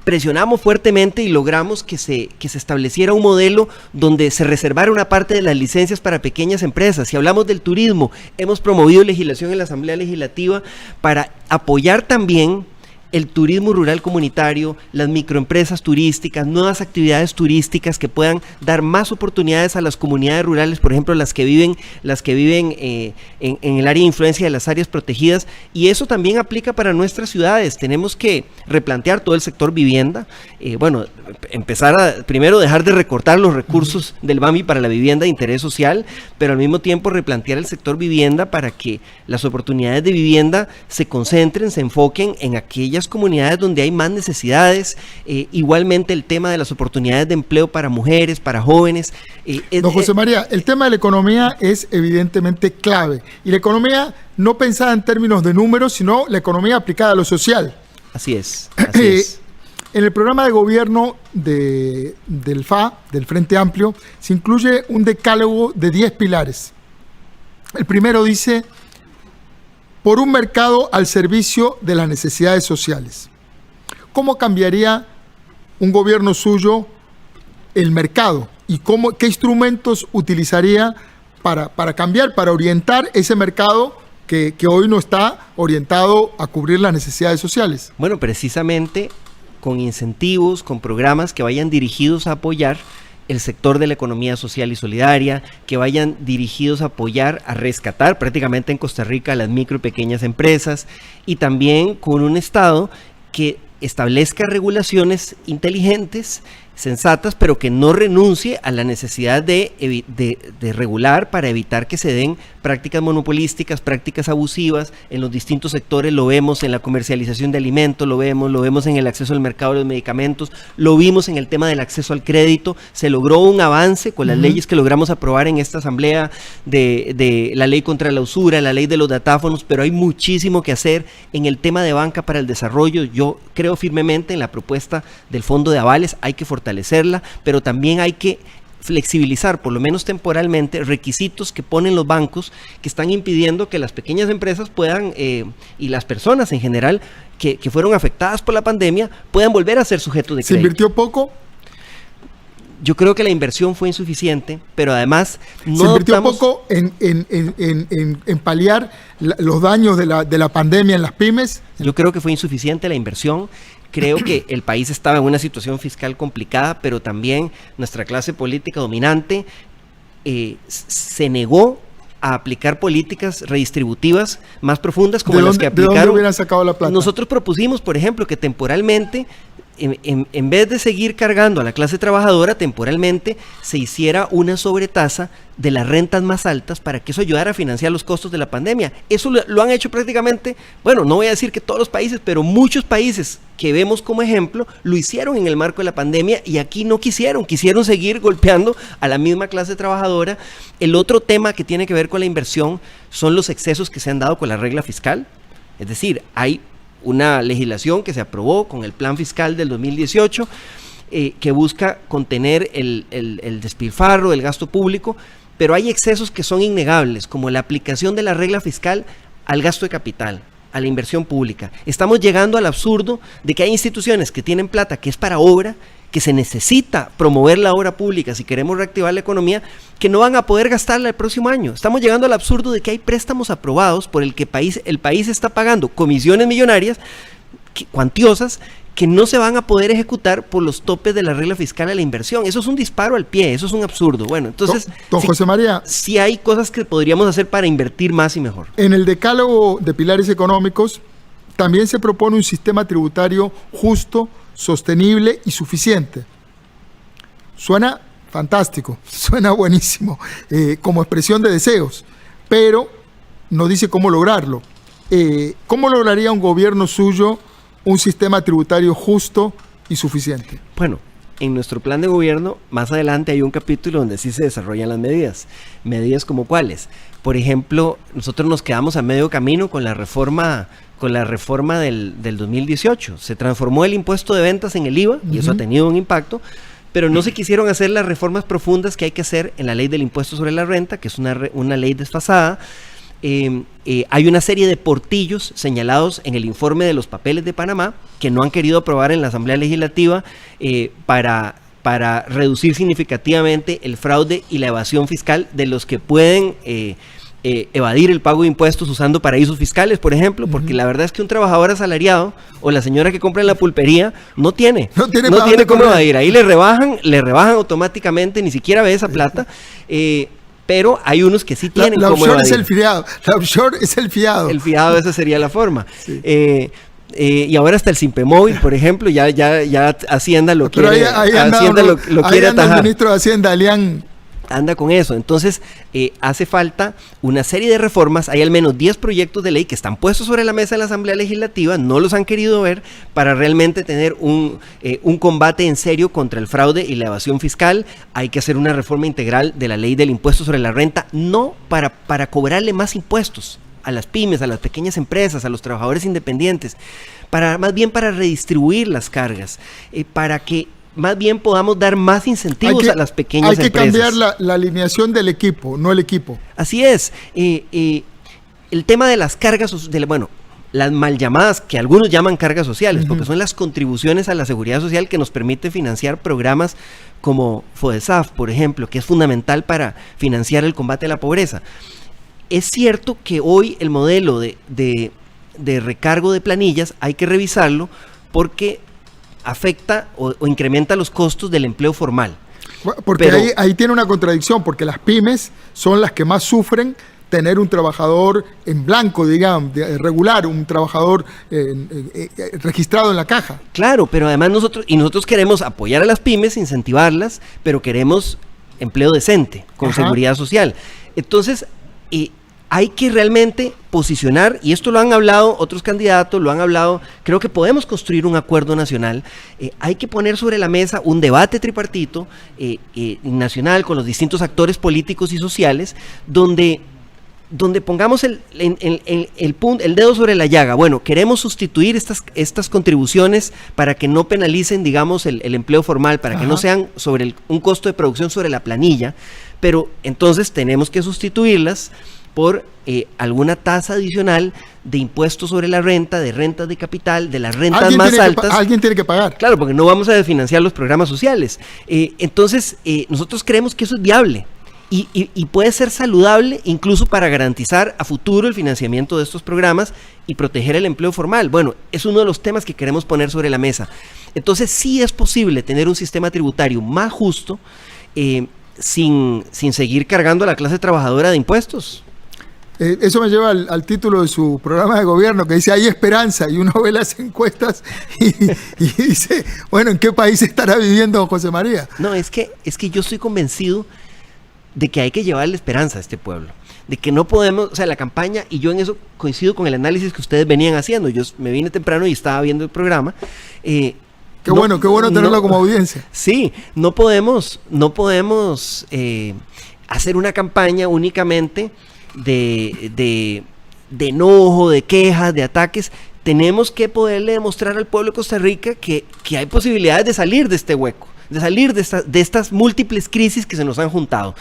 presionamos fuertemente y logramos que se estableciera un modelo donde se reservara una parte de las licencias para pequeñas empresas. Si hablamos del turismo, hemos promovido legislación en la Asamblea Legislativa para apoyar también el turismo rural comunitario, las microempresas turísticas, nuevas actividades turísticas que puedan dar más oportunidades a las comunidades rurales, por ejemplo, las que viven en el área de influencia de las áreas protegidas, y eso también aplica para nuestras ciudades. Tenemos que replantear todo el sector vivienda, empezar a primero dejar de recortar los recursos del BAMI para la vivienda de interés social, pero al mismo tiempo replantear el sector vivienda para que las oportunidades de vivienda se concentren, se enfoquen en aquellas comunidades donde hay más necesidades, igualmente el tema de las oportunidades de empleo para mujeres, para jóvenes. Don José María, el tema de la economía es evidentemente clave, y la economía no pensada en términos de números, sino la economía aplicada a lo social. Así es. En el programa de gobierno del FA, del Frente Amplio, se incluye un decálogo de 10 pilares. El primero dice: por un mercado al servicio de las necesidades sociales. ¿Cómo cambiaría un gobierno suyo el mercado? ¿Y qué instrumentos utilizaría para cambiar, para orientar ese mercado que hoy no está orientado a cubrir las necesidades sociales? Bueno, precisamente con incentivos, con programas que vayan dirigidos a apoyar el sector de la economía social y solidaria, que vayan dirigidos a apoyar, a rescatar prácticamente en Costa Rica las micro y pequeñas empresas, y también con un Estado que establezca regulaciones inteligentes, sensatas, pero que no renuncie a la necesidad de regular para evitar que se den prácticas monopolísticas, prácticas abusivas en los distintos sectores. Lo vemos en la comercialización de alimentos, lo vemos en el acceso al mercado de los medicamentos, lo vimos en el tema del acceso al crédito. Se logró un avance con las leyes que logramos aprobar en esta asamblea de la ley contra la usura, la ley de los datáfonos, pero hay muchísimo que hacer en el tema de banca para el desarrollo. Yo creo firmemente en la propuesta del fondo de avales, hay que fortalecerla, pero también hay que flexibilizar, por lo menos temporalmente, requisitos que ponen los bancos que están impidiendo que las pequeñas empresas puedan, y las personas en general que fueron afectadas por la pandemia, puedan volver a ser sujetos de crédito. ¿Se invirtió poco? Yo creo que la inversión fue insuficiente, pero además no ¿se invirtió poco en paliar los daños de la pandemia en las pymes? Yo creo que fue insuficiente la inversión. Creo que el país estaba en una situación fiscal complicada, pero también nuestra clase política dominante se negó a aplicar políticas redistributivas más profundas como las que aplicaron. ¿De dónde hubieran sacado la plata? Nosotros propusimos, por ejemplo, que temporalmente en vez de seguir cargando a la clase trabajadora, temporalmente se hiciera una sobretasa de las rentas más altas para que eso ayudara a financiar los costos de la pandemia. Eso lo han hecho prácticamente, bueno, no voy a decir que todos los países, pero muchos países que vemos como ejemplo lo hicieron en el marco de la pandemia, y aquí no quisieron seguir golpeando a la misma clase trabajadora. El otro tema que tiene que ver con la inversión son los excesos que se han dado con la regla fiscal. Es decir, hay una legislación que se aprobó con el plan fiscal del 2018 que busca contener el despilfarro del gasto público, pero hay excesos que son innegables, como la aplicación de la regla fiscal al gasto de capital, a la inversión pública. Estamos llegando al absurdo de que hay instituciones que tienen plata que es para obra, que se necesita promover la obra pública si queremos reactivar la economía, que no van a poder gastarla el próximo año. Estamos llegando al absurdo de que hay préstamos aprobados por el que el país está pagando comisiones millonarias, cuantiosas, que no se van a poder ejecutar por los topes de la regla fiscal a la inversión. Eso es un disparo al pie, eso es un absurdo. Bueno, entonces, don José María, sí hay cosas que podríamos hacer para invertir más y mejor. En el decálogo de pilares económicos también se propone un sistema tributario justo, sostenible y suficiente. Suena fantástico, suena buenísimo, como expresión de deseos, pero no dice cómo lograrlo. ¿Cómo lograría un gobierno suyo un sistema tributario justo y suficiente? Bueno, en nuestro plan de gobierno, más adelante hay un capítulo donde sí se desarrollan las medidas. ¿Medidas como cuáles? Por ejemplo, nosotros nos quedamos a medio camino con la reforma del 2018. Se transformó el impuesto de ventas en el IVA, y eso ha tenido un impacto, pero no se quisieron hacer las reformas profundas que hay que hacer en la ley del impuesto sobre la renta, que es una ley desfasada. Hay una serie de portillos señalados en el informe de los papeles de Panamá que no han querido aprobar en la Asamblea Legislativa para reducir significativamente el fraude y la evasión fiscal de los que pueden evadir el pago de impuestos usando paraísos fiscales, por ejemplo, porque la verdad es que un trabajador asalariado o la señora que compra en la pulpería no tiene cómo evadir. Ahí le rebajan automáticamente, ni siquiera ve esa plata. Pero hay unos que sí tienen la cómo offshore evadir. es el fiado. La offshore es el fiado. El fiado, esa sería la forma. Sí. Y ahora hasta el Simpemóvil, por ejemplo, ya Hacienda lo quiere, Hacienda lo quiere atajar. El ministro de Hacienda, Alián, anda con eso. Entonces, hace falta una serie de reformas. Hay al menos 10 proyectos de ley que están puestos sobre la mesa de la Asamblea Legislativa, no los han querido ver, para realmente tener un combate en serio contra el fraude y la evasión fiscal. Hay que hacer una reforma integral de la ley del impuesto sobre la renta, no para cobrarle más impuestos a las pymes, a las pequeñas empresas, a los trabajadores independientes, más bien para redistribuir las cargas, para que más bien podamos dar más incentivos a las pequeñas empresas. Hay que cambiar la alineación del equipo, no el equipo. Así es. El tema de las cargas, las mal llamadas, que algunos llaman cargas sociales, porque son las contribuciones a la seguridad social que nos permite financiar programas como FODESAF, por ejemplo, que es fundamental para financiar el combate a la pobreza. Es cierto que hoy el modelo de recargo de planillas hay que revisarlo porque afecta o incrementa los costos del empleo formal. Porque ahí tiene una contradicción, porque las pymes son las que más sufren tener un trabajador en blanco, digamos, regular, un trabajador registrado en la caja. Claro, pero además nosotros queremos apoyar a las pymes, incentivarlas, pero queremos empleo decente, con seguridad social. Entonces, hay que realmente posicionar, y esto lo han hablado otros candidatos, creo que podemos construir un acuerdo nacional. Hay que poner sobre la mesa un debate tripartito nacional con los distintos actores políticos y sociales, donde pongamos el dedo sobre la llaga. Bueno, queremos sustituir estas contribuciones para que no penalicen, digamos, el empleo formal, para que no sean sobre un costo de producción sobre la planilla, pero entonces tenemos que sustituirlas por alguna tasa adicional de impuestos sobre la renta, de rentas de capital, de las rentas más altas. Alguien tiene que pagar. Claro, porque no vamos a desfinanciar los programas sociales. Entonces, nosotros creemos que eso es viable y puede ser saludable incluso para garantizar a futuro el financiamiento de estos programas y proteger el empleo formal. Bueno, es uno de los temas que queremos poner sobre la mesa. Entonces, sí es posible tener un sistema tributario más justo sin seguir cargando a la clase trabajadora de impuestos. Eso me lleva al título de su programa de gobierno, que dice hay esperanza, y uno ve las encuestas y dice, bueno, ¿en qué país estará viviendo José María? No, es que yo estoy convencido de que hay que llevarle esperanza a este pueblo, de que no podemos, o sea, la campaña, y yo en eso coincido con el análisis que ustedes venían haciendo. Yo me vine temprano y estaba viendo el programa. Qué bueno tenerlo como audiencia. Sí, no podemos hacer una campaña únicamente de enojo, de quejas, de ataques. Tenemos que poderle demostrar al pueblo de Costa Rica que hay posibilidades de salir de este hueco, de salir de estas múltiples crisis que se nos han juntado.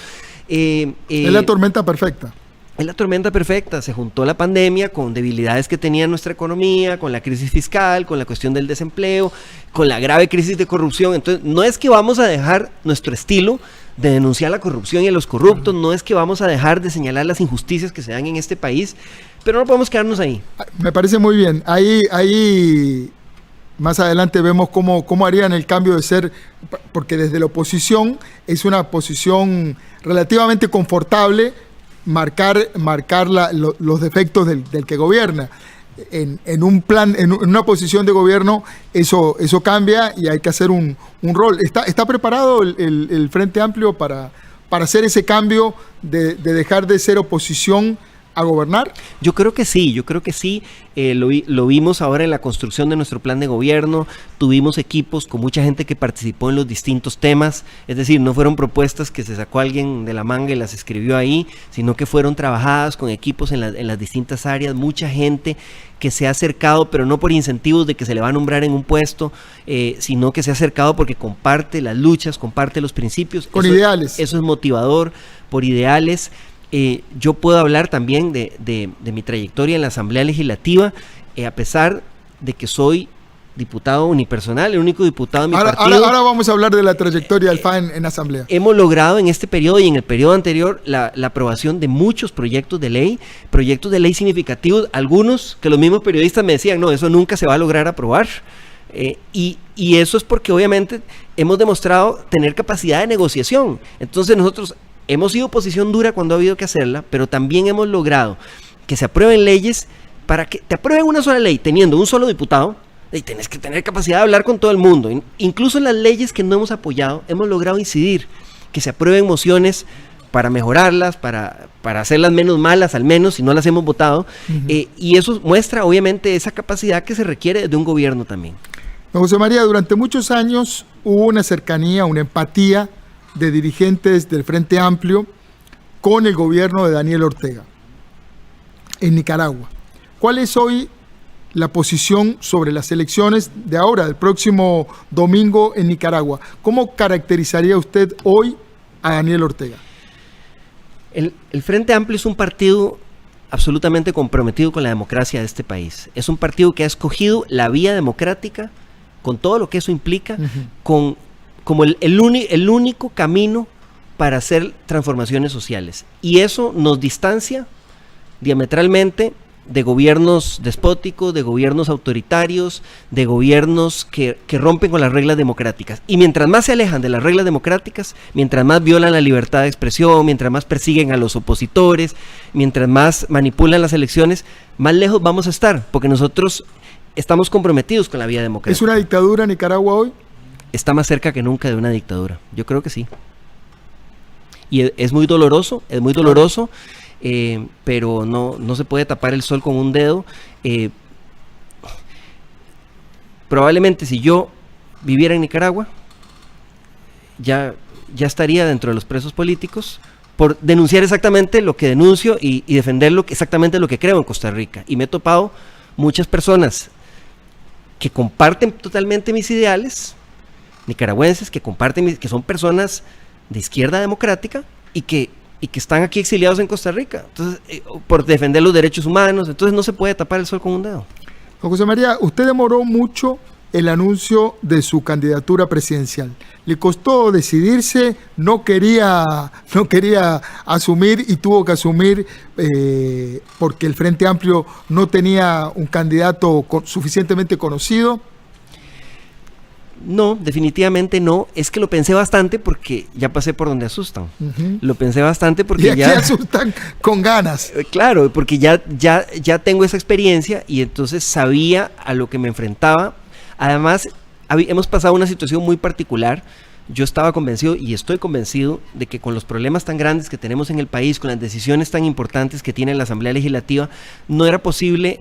Es la tormenta perfecta. Es la tormenta perfecta. Se juntó la pandemia con debilidades que tenía nuestra economía, con la crisis fiscal, con la cuestión del desempleo, con la grave crisis de corrupción. Entonces, no es que vamos a dejar nuestro estilo de denunciar la corrupción y a los corruptos, no es que vamos a dejar de señalar las injusticias que se dan en este país, pero no podemos quedarnos ahí. Me parece muy bien. Ahí más adelante vemos cómo harían el cambio de ser, porque desde la oposición es una posición relativamente confortable marcar los defectos del que gobierna. En un plan, en una posición de gobierno, eso cambia y hay que hacer un rol. ¿Está preparado el Frente Amplio para hacer ese cambio de dejar de ser oposición a gobernar? Yo creo que sí. Lo vimos ahora en la construcción de nuestro plan de gobierno. Tuvimos equipos con mucha gente que participó en los distintos temas, es decir, no fueron propuestas que se sacó alguien de la manga y las escribió ahí, sino que fueron trabajadas con equipos en las distintas áreas, mucha gente que se ha acercado, pero no por incentivos de que se le va a nombrar en un puesto, sino que se ha acercado porque comparte las luchas, comparte los principios. Con ideales. Eso es motivador, por ideales. Yo puedo hablar también de mi trayectoria en la Asamblea Legislativa, a pesar de que soy diputado unipersonal, el único diputado de mi partido. Ahora vamos a hablar de la trayectoria del FA en Asamblea. Hemos logrado en este periodo y en el periodo anterior la aprobación de muchos proyectos de ley significativos, algunos que los mismos periodistas me decían, no, eso nunca se va a lograr aprobar. Y eso es porque obviamente hemos demostrado tener capacidad de negociación. Entonces nosotros hemos sido oposición dura cuando ha habido que hacerla, pero también hemos logrado que se aprueben leyes. Para que te aprueben una sola ley teniendo un solo diputado, y tenés que tener capacidad de hablar con todo el mundo. Incluso en las leyes que no hemos apoyado, hemos logrado incidir, que se aprueben mociones para mejorarlas, para hacerlas menos malas, al menos, si no las hemos votado. Y eso muestra, obviamente, esa capacidad que se requiere de un gobierno también. Don José María, durante muchos años hubo una cercanía, una empatía de dirigentes del Frente Amplio con el gobierno de Daniel Ortega en Nicaragua. ¿Cuál es hoy la posición sobre las elecciones de ahora, del próximo domingo en Nicaragua? ¿Cómo caracterizaría usted hoy a Daniel Ortega? El Frente Amplio es un partido absolutamente comprometido con la democracia de este país. Es un partido que ha escogido la vía democrática, con todo lo que eso implica, como el único camino para hacer transformaciones sociales. Y eso nos distancia diametralmente de gobiernos despóticos, de gobiernos autoritarios, de gobiernos que rompen con las reglas democráticas. Y mientras más se alejan de las reglas democráticas, mientras más violan la libertad de expresión, mientras más persiguen a los opositores, mientras más manipulan las elecciones, más lejos vamos a estar, porque nosotros estamos comprometidos con la vía democrática. ¿Es una dictadura Nicaragua hoy? Está más cerca que nunca de una dictadura. Yo creo que sí. Y es muy doloroso, pero no se puede tapar el sol con un dedo. Probablemente si yo viviera en Nicaragua, ya estaría dentro de los presos políticos por denunciar exactamente lo que denuncio y defender exactamente lo que creo en Costa Rica. Y me he topado muchas personas que comparten totalmente mis ideales, nicaragüenses, que son personas de izquierda democrática y que están aquí exiliados en Costa Rica, entonces por defender los derechos humanos. Entonces no se puede tapar el sol con un dedo. Don José María, usted demoró mucho el anuncio de su candidatura presidencial. Le costó decidirse, no quería asumir y tuvo que asumir porque el Frente Amplio no tenía un candidato suficientemente conocido. No, definitivamente no. Es que lo pensé bastante porque ya pasé por donde asustan. Lo pensé bastante porque y aquí ya asustan con ganas. Claro, porque ya tengo esa experiencia y entonces sabía a lo que me enfrentaba. Además, hemos pasado una situación muy particular. Yo estaba convencido y estoy convencido de que con los problemas tan grandes que tenemos en el país, con las decisiones tan importantes que tiene la Asamblea Legislativa, no era posible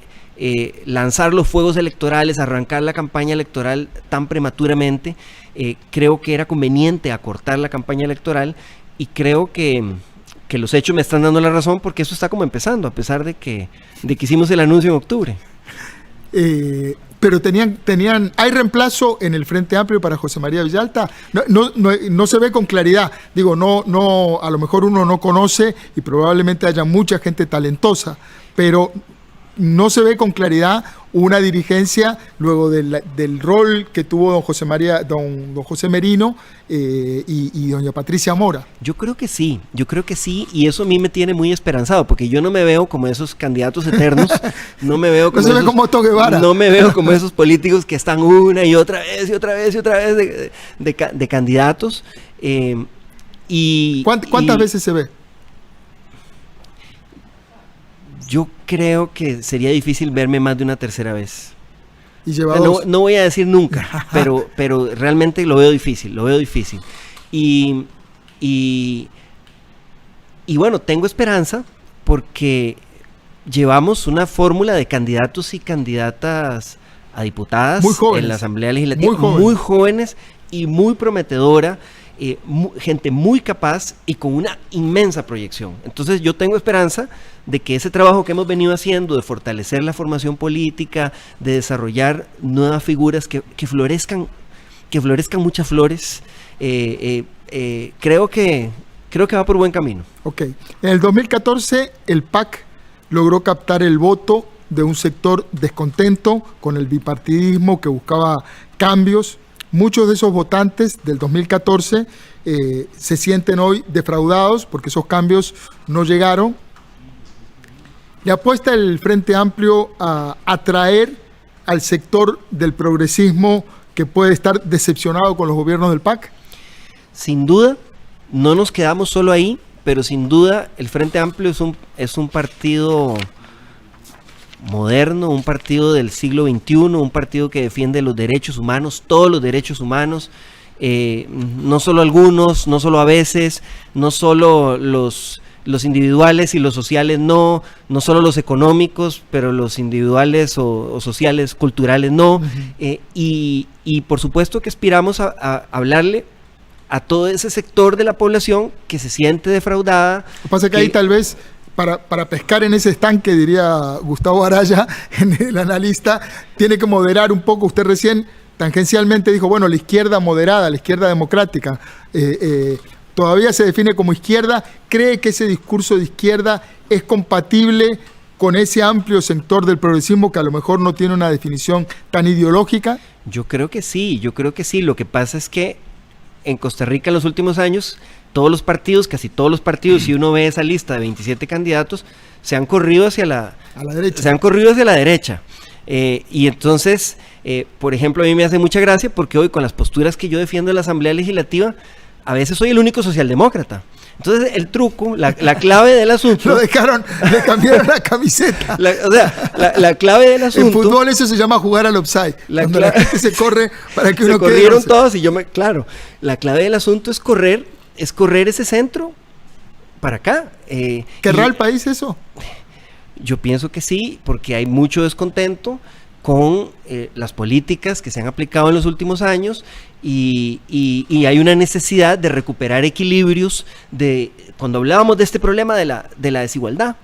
lanzar los fuegos electorales, arrancar la campaña electoral tan prematuramente. Creo que era conveniente acortar la campaña electoral y creo que los hechos me están dando la razón porque eso está como empezando, a pesar de que hicimos el anuncio en octubre. Pero hay reemplazo en el Frente Amplio para José María Villalta. No se ve con claridad. Digo, no, a lo mejor uno no conoce y probablemente haya mucha gente talentosa, pero no se ve con claridad una dirigencia luego del rol que tuvo don José Merino y doña Patricia Mora. Yo creo que sí, y eso a mí me tiene muy esperanzado, porque yo no me veo como esos candidatos eternos, no me veo como Otto Guevara. No me veo como esos políticos que están una y otra vez y otra vez y otra vez de candidatos. ¿Cuántas veces se ve? Yo creo que sería difícil verme más de una tercera vez. Y lleva dos. No voy a decir nunca, pero realmente lo veo difícil. Y bueno, tengo esperanza porque llevamos una fórmula de candidatos y candidatas a diputadas en la Asamblea Legislativa, muy jóvenes y muy prometedora. Gente muy capaz y con una inmensa proyección. Entonces yo tengo esperanza de que ese trabajo que hemos venido haciendo de fortalecer la formación política, de desarrollar nuevas figuras que florezcan muchas flores, creo que va por buen camino. Ok. En el 2014 el PAC logró captar el voto de un sector descontento con el bipartidismo que buscaba cambios. Muchos de esos votantes del 2014 se sienten hoy defraudados porque esos cambios no llegaron. Le apuesta el Frente Amplio a atraer al sector del progresismo que puede estar decepcionado con los gobiernos del PAC. Sin duda, no nos quedamos solo ahí, pero sin duda el Frente Amplio es un partido moderno, un partido del siglo XXI, un partido que defiende los derechos humanos, todos los derechos humanos, no solo algunos, no solo a veces, no solo los individuales y los sociales, no solo los económicos, pero los individuales o sociales, culturales, no. Y por supuesto que aspiramos a hablarle a todo ese sector de la población que se siente defraudada. Lo que pasa es que ahí tal vez para pescar en ese estanque, diría Gustavo Araya, el analista, tiene que moderar un poco. Usted recién tangencialmente dijo, bueno, la izquierda moderada, la izquierda democrática, todavía se define como izquierda. ¿Cree que ese discurso de izquierda es compatible con ese amplio sector del progresismo que a lo mejor no tiene una definición tan ideológica? Yo creo que sí. Lo que pasa es que en Costa Rica en los últimos años, casi todos los partidos, si uno ve esa lista de 27 candidatos, se han corrido hacia la derecha. Y entonces, por ejemplo, a mí me hace mucha gracia porque hoy con las posturas que yo defiendo en la Asamblea Legislativa, a veces soy el único socialdemócrata. Entonces el truco, la clave del asunto... le cambiaron la camiseta. La clave del asunto... En fútbol eso se llama jugar al offside. Cuando la gente se corre para que uno quede... Se corrieron todos y claro, la clave del asunto es correr ese centro para acá. ¿Querrá el país eso? Yo pienso que sí, porque hay mucho descontento con las políticas que se han aplicado en los últimos años y hay una necesidad de recuperar equilibrios. Cuando hablábamos de este problema de la desigualdad,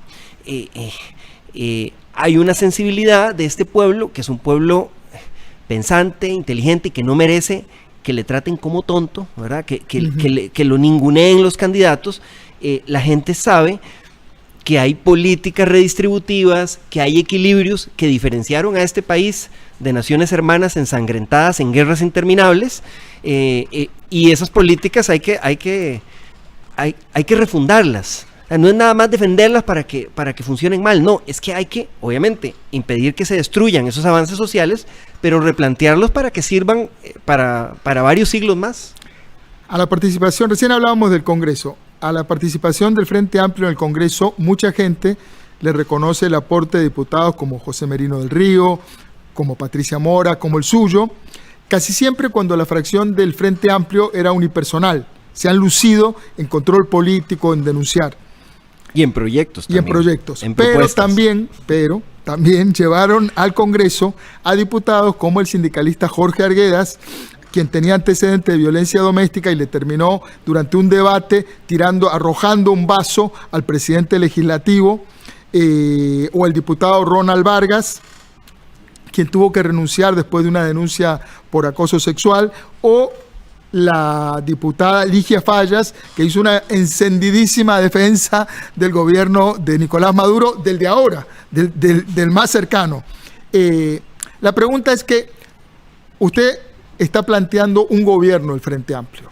hay una sensibilidad de este pueblo, que es un pueblo pensante, inteligente y que no merece que le traten como tonto, ¿verdad? Que lo ninguneen los candidatos. La gente sabe que hay políticas redistributivas, que hay equilibrios que diferenciaron a este país de naciones hermanas ensangrentadas en guerras interminables, y esas políticas hay que refundarlas, sea, no es nada más defenderlas para que funcionen mal, no, es que hay que, obviamente, impedir que se destruyan esos avances sociales, pero replantearlos para que sirvan para varios siglos más. A la participación, recién hablábamos del Congreso, a la participación del Frente Amplio en el Congreso, mucha gente le reconoce el aporte de diputados como José Merino del Río, como Patricia Mora, como el suyo, casi siempre cuando la fracción del Frente Amplio era unipersonal. Se han lucido en control político, en denunciar. Y en proyectos también. Y en proyectos. En pero también llevaron al Congreso a diputados como el sindicalista Jorge Arguedas, quien tenía antecedentes de violencia doméstica y le terminó durante un debate arrojando un vaso al presidente legislativo, o el diputado Ronald Vargas, quien tuvo que renunciar después de una denuncia por acoso sexual, o la diputada Ligia Fallas, que hizo una encendidísima defensa del gobierno de Nicolás Maduro, del de ahora, del más cercano. La pregunta es que usted está planteando un gobierno del Frente Amplio.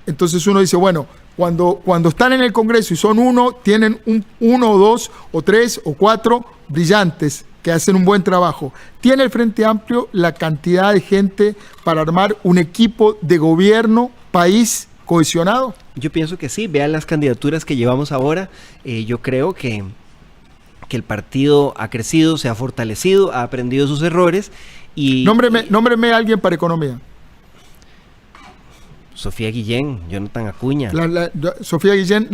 Entonces uno dice, bueno, cuando están en el Congreso y son tienen uno o dos o tres o cuatro brillantes que hacen un buen trabajo. ¿Tiene el Frente Amplio la cantidad de gente para armar un equipo de gobierno, país cohesionado? Yo pienso que sí, vean las candidaturas que llevamos ahora. Yo creo que el partido ha crecido, se ha fortalecido, ha aprendido sus errores. Y nómbreme a alguien para economía. Sofía Guillén, Jonathan Acuña. Sofía Guillén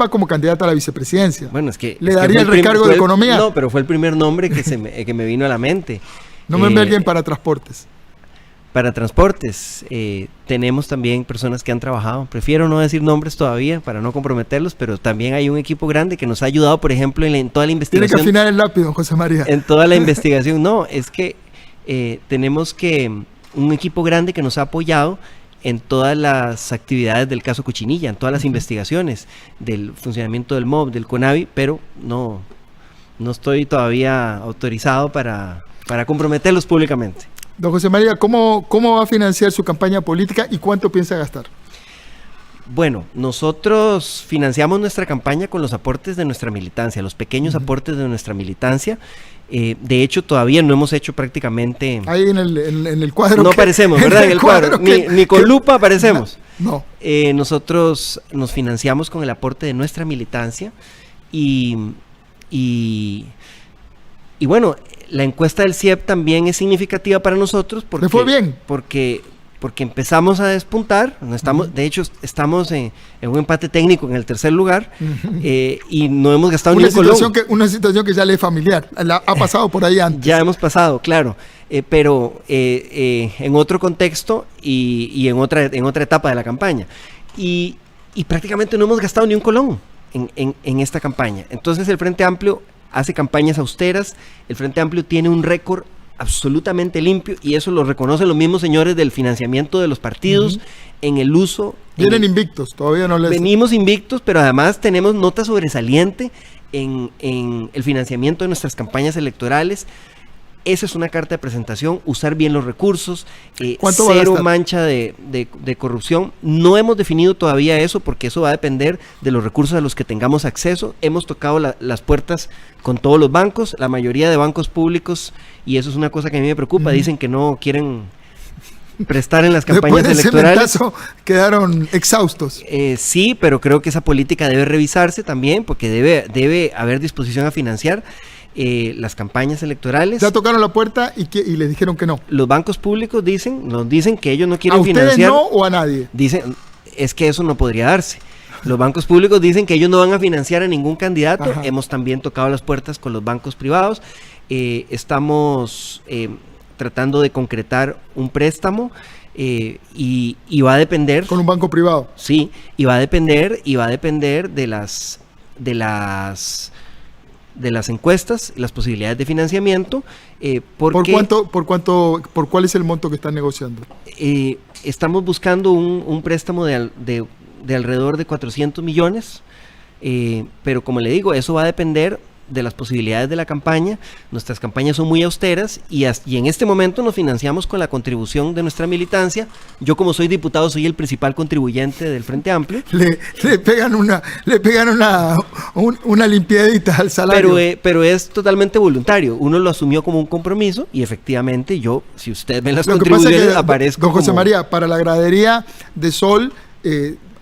va como candidata a la vicepresidencia. Bueno, es que le daría el recargo de economía. No, pero fue el primer nombre que me vino a la mente. Nómbreme a alguien para transportes. Para transportes, tenemos también personas que han trabajado. Prefiero no decir nombres todavía para no comprometerlos, pero también hay un equipo grande que nos ha ayudado, por ejemplo, en toda la investigación. Tiene que afinar el lápiz, don José María. En toda la investigación, no, es que tenemos un equipo grande que nos ha apoyado en todas las actividades del caso Cochinilla, en todas las investigaciones del funcionamiento del MOB, del CONAVI, pero no estoy todavía autorizado para comprometerlos públicamente. Don José María, ¿cómo va a financiar su campaña política y cuánto piensa gastar? Bueno, nosotros financiamos nuestra campaña con los aportes de nuestra militancia, los pequeños aportes de nuestra militancia. De hecho, todavía no hemos hecho prácticamente... Ahí en el cuadro. No aparecemos, ¿verdad? En el cuadro. Ni con lupa aparecemos. No. Nosotros nos financiamos con el aporte de nuestra militancia y bueno, la encuesta del CIEP también es significativa para nosotros porque... ¿Le fue bien? Porque empezamos a despuntar, de hecho estamos en un empate técnico en el tercer lugar y no hemos gastado ni un colón. Una situación que ya le es familiar, ha pasado por ahí antes. Ya hemos pasado, claro, pero en otro contexto y en otra etapa de la campaña. Y prácticamente no hemos gastado ni un colón en esta campaña. Entonces el Frente Amplio hace campañas austeras, el Frente Amplio tiene un récord absolutamente limpio y eso lo reconocen los mismos señores del financiamiento de los partidos en el uso. Vienen invictos, todavía no les... Venimos invictos, pero además tenemos nota sobresaliente en el financiamiento de nuestras campañas electorales. Esa es una carta de presentación, usar bien los recursos, cero mancha de corrupción. No hemos definido todavía eso porque eso va a depender de los recursos a los que tengamos acceso. Hemos tocado las puertas con todos los bancos, la mayoría de bancos públicos, y eso es una cosa que a mí me preocupa, dicen que no quieren prestar en las campañas electorales. Quedaron exhaustos. Sí, pero creo que esa política debe revisarse también porque debe haber disposición a financiar las campañas electorales. Ya tocaron la puerta y les dijeron que no. Los bancos públicos nos dicen que ellos no quieren ¿A ustedes financiar. no o a nadie? Dicen, es que eso no podría darse. Los bancos públicos dicen que ellos no van a financiar a ningún candidato. Ajá. Hemos también tocado las puertas con los bancos privados. Estamos tratando de concretar un préstamo y va a depender. ¿Con un banco privado? Sí, y va a depender de las encuestas, las posibilidades de financiamiento. ¿Por cuál es el monto que están negociando? Estamos buscando un préstamo de alrededor de 400 millones, pero como le digo, eso va a depender de las posibilidades de la campaña. Nuestras campañas son muy austeras y en este momento nos financiamos con la contribución de nuestra militancia. Yo, como soy diputado, soy el principal contribuyente del Frente Amplio. Le pegan una limpiadita al salario. Pero es totalmente voluntario. Uno lo asumió como un compromiso y efectivamente yo, si usted ve las contribuciones, aparezco don José como... María, para la gradería de Sol,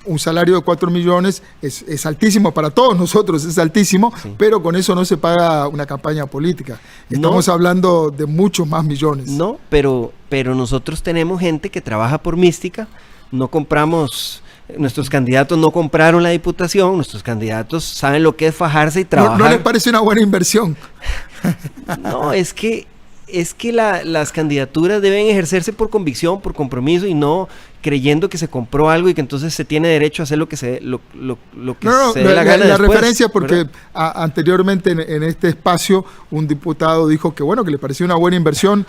un salario de 4 millones es altísimo para todos nosotros, es altísimo, sí, pero con eso no se paga una campaña política. Estamos hablando de muchos más millones. No, pero nosotros tenemos gente que trabaja por mística, no compramos... Nuestros candidatos no compraron la diputación, nuestros candidatos saben lo que es fajarse y trabajar. ¿No les parece una buena inversión? No, es que las candidaturas deben ejercerse por convicción, por compromiso y no creyendo que se compró algo y que entonces se tiene derecho a hacer lo que se dé la gana la después, referencia porque anteriormente en este espacio un diputado dijo que bueno, que le parecía una buena inversión.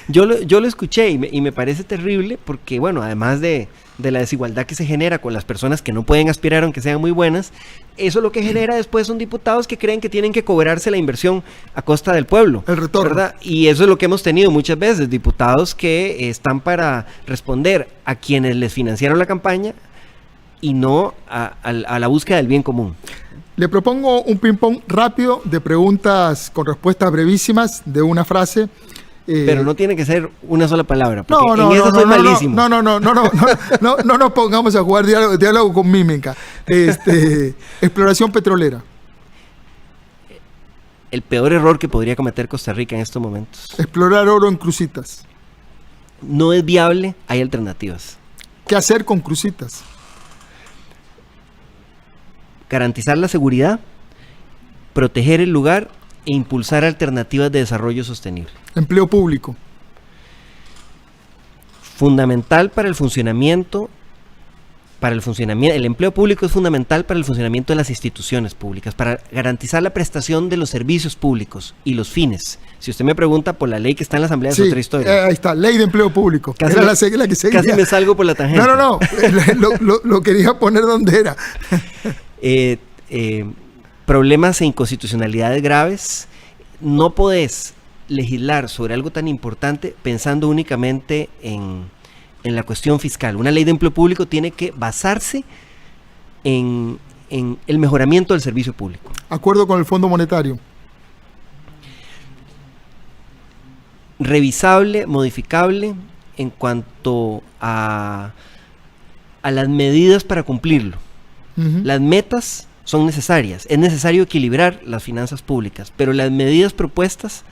Yo lo escuché y me parece terrible porque bueno, además de la desigualdad que se genera con las personas que no pueden aspirar aunque sean muy buenas, eso lo que genera después son diputados que creen que tienen que cobrarse la inversión a costa del pueblo. El retorno. ¿Verdad? Y eso es lo que hemos tenido muchas veces, diputados que están para responder a quienes les financiaron la campaña y no a la búsqueda del bien común. Le propongo un ping-pong rápido de preguntas con respuestas brevísimas de una frase. Pero no tiene que ser una sola palabra, porque en eso soy malísimo. No nos pongamos a jugar diálogo con mímica. Exploración petrolera. El peor error que podría cometer Costa Rica en estos momentos. Explorar oro en Cruzitas. No es viable, hay alternativas. ¿Qué hacer con Cruzitas? Garantizar la seguridad, proteger el lugar e impulsar alternativas de desarrollo sostenible. Empleo público. Fundamental para el funcionamiento. El empleo público es fundamental para el funcionamiento de las instituciones públicas, para garantizar la prestación de los servicios públicos y los fines. Si usted me pregunta por la ley que está en la Asamblea, es otra historia. Ahí está, ley de empleo público. Casi la que seguía. Casi me salgo por la tangente. No, lo quería poner donde era. Problemas e inconstitucionalidades graves. No podés legislar sobre algo tan importante pensando únicamente en la cuestión fiscal. Una ley de empleo público tiene que basarse en el mejoramiento del servicio público. Acuerdo con el Fondo Monetario. Revisable, modificable en cuanto a las medidas para cumplirlo. Las metas son necesarias, es necesario equilibrar las finanzas públicas, pero las medidas propuestas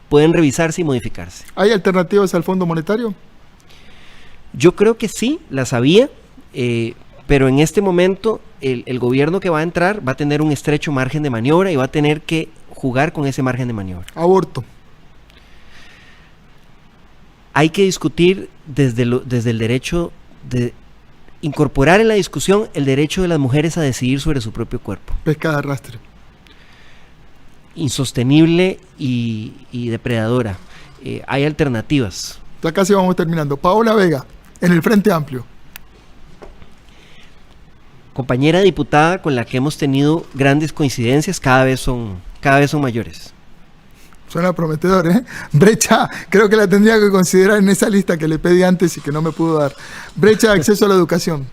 pueden revisarse y modificarse. ¿Hay alternativas al Fondo Monetario? Yo creo que sí, las había, pero en este momento el gobierno que va a entrar va a tener un estrecho margen de maniobra y va a tener que jugar con ese margen de maniobra. Aborto. Hay que discutir desde el derecho de incorporar en la discusión el derecho de las mujeres a decidir sobre su propio cuerpo. Pesca de arrastre. Insostenible y depredadora. Hay alternativas. Ya casi vamos terminando. Paola Vega, en el Frente Amplio. Compañera diputada con la que hemos tenido grandes coincidencias, cada vez son mayores. Suena prometedor, ¿eh? Brecha, creo que la tendría que considerar en esa lista que le pedí antes y que no me pudo dar. Brecha de acceso a la educación.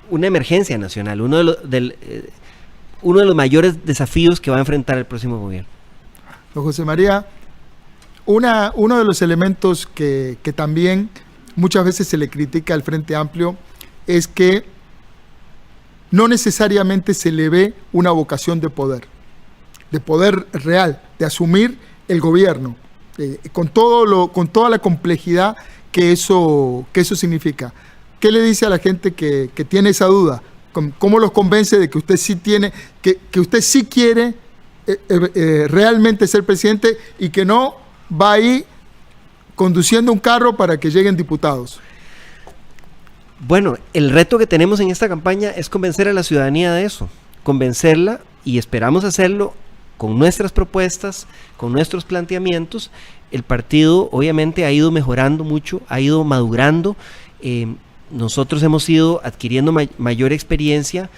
Una emergencia nacional, uno de los mayores desafíos que va a enfrentar el próximo gobierno. Don José María, uno de los elementos que también muchas veces se le critica al Frente Amplio es que no necesariamente se le ve una vocación de poder real, de asumir el gobierno, con toda la complejidad que eso significa. ¿Qué le dice a la gente que tiene esa duda? ¿Cómo los convence de que usted sí tiene, que usted sí quiere realmente ser presidente y que no va ahí conduciendo un carro para que lleguen diputados? Bueno, el reto que tenemos en esta campaña es convencer a la ciudadanía de eso, convencerla, y esperamos hacerlo con nuestras propuestas, con nuestros planteamientos. El partido obviamente ha ido mejorando mucho, ha ido madurando. Nosotros hemos ido adquiriendo mayor experiencia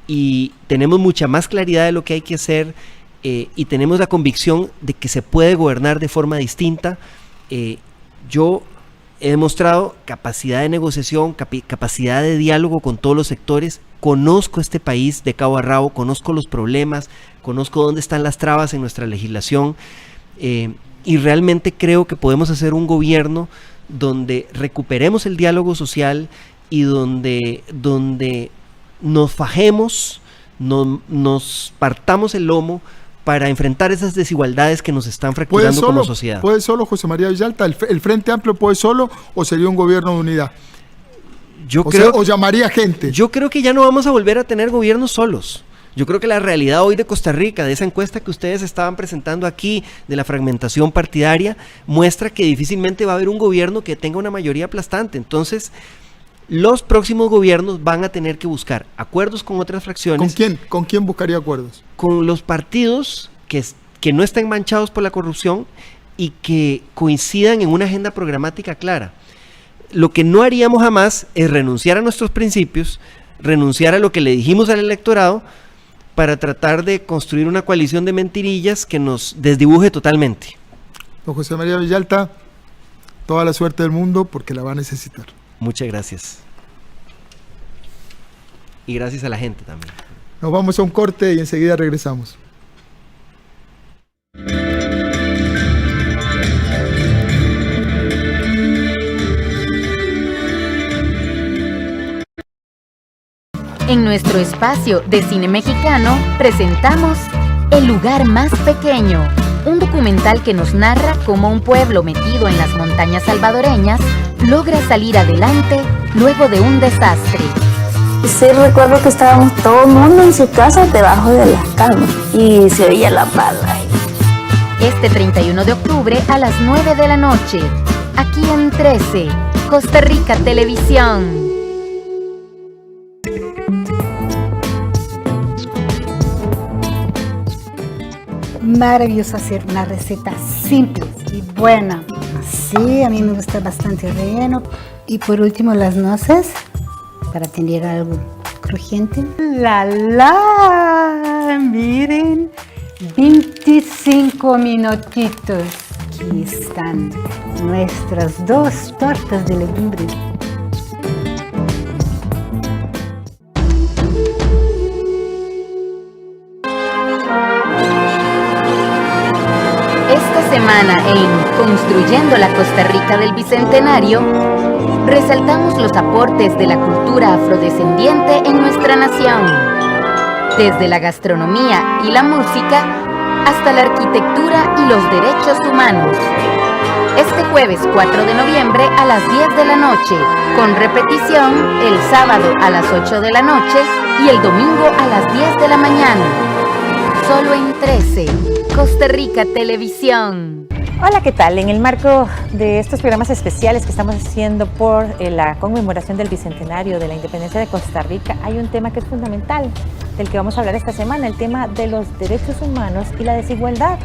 y tenemos mucha más claridad de lo que hay que hacer, y tenemos la convicción de que se puede gobernar de forma distinta. Yo he demostrado capacidad de negociación, capacidad de diálogo con todos los sectores. Conozco este país de cabo a rabo, conozco los problemas, conozco dónde están las trabas en nuestra legislación, y realmente creo que podemos hacer un gobierno donde recuperemos el diálogo social y donde nos fajemos, nos partamos el lomo para enfrentar esas desigualdades que nos están fracturando como sociedad. ¿Puede solo José María Villalta? ¿El Frente Amplio puede solo o sería un gobierno de unidad? ¿O llamaría gente? Yo creo que ya no vamos a volver a tener gobiernos solos. Yo creo que la realidad hoy de Costa Rica, de esa encuesta que ustedes estaban presentando aquí, de la fragmentación partidaria, muestra que difícilmente va a haber un gobierno que tenga una mayoría aplastante. Entonces, los próximos gobiernos van a tener que buscar acuerdos con otras fracciones. ¿Con quién? ¿Con quién buscaría acuerdos? Con los partidos que no estén manchados por la corrupción y que coincidan en una agenda programática clara. Lo que no haríamos jamás es renunciar a nuestros principios, renunciar a lo que le dijimos al electorado para tratar de construir una coalición de mentirillas que nos desdibuje totalmente. Don José María Villalta, toda la suerte del mundo porque la va a necesitar. Muchas gracias. Y gracias a la gente también. Nos vamos a un corte y enseguida regresamos. En nuestro espacio de cine mexicano presentamos El lugar más pequeño, un documental que nos narra cómo un pueblo metido en las montañas salvadoreñas logra salir adelante luego de un desastre. Sí, recuerdo que estábamos todo el mundo en su casa debajo de las camas y se oía la pala. Este 31 de octubre a las 9 de la noche, aquí en 13, Costa Rica Televisión. Maravilloso hacer una receta simple y buena. Sí, a mí me gusta bastante el relleno. Y por último las nueces para tener algo crujiente. ¡La! Miren, 25 minutitos. Aquí están nuestras 2 tortas de legumbres. Semana en Construyendo la Costa Rica del Bicentenario, resaltamos los aportes de la cultura afrodescendiente en nuestra nación, desde la gastronomía y la música hasta la arquitectura y los derechos humanos. Este jueves 4 de noviembre a las 10 de la noche, con repetición el sábado a las 8 de la noche y el domingo a las 10 de la mañana. Solo en 13, Costa Rica Televisión. Hola, ¿qué tal? En el marco de estos programas especiales que estamos haciendo por la conmemoración del Bicentenario de la Independencia de Costa Rica, hay un tema que es fundamental, del que vamos a hablar esta semana, el tema de los derechos humanos y la desigualdad.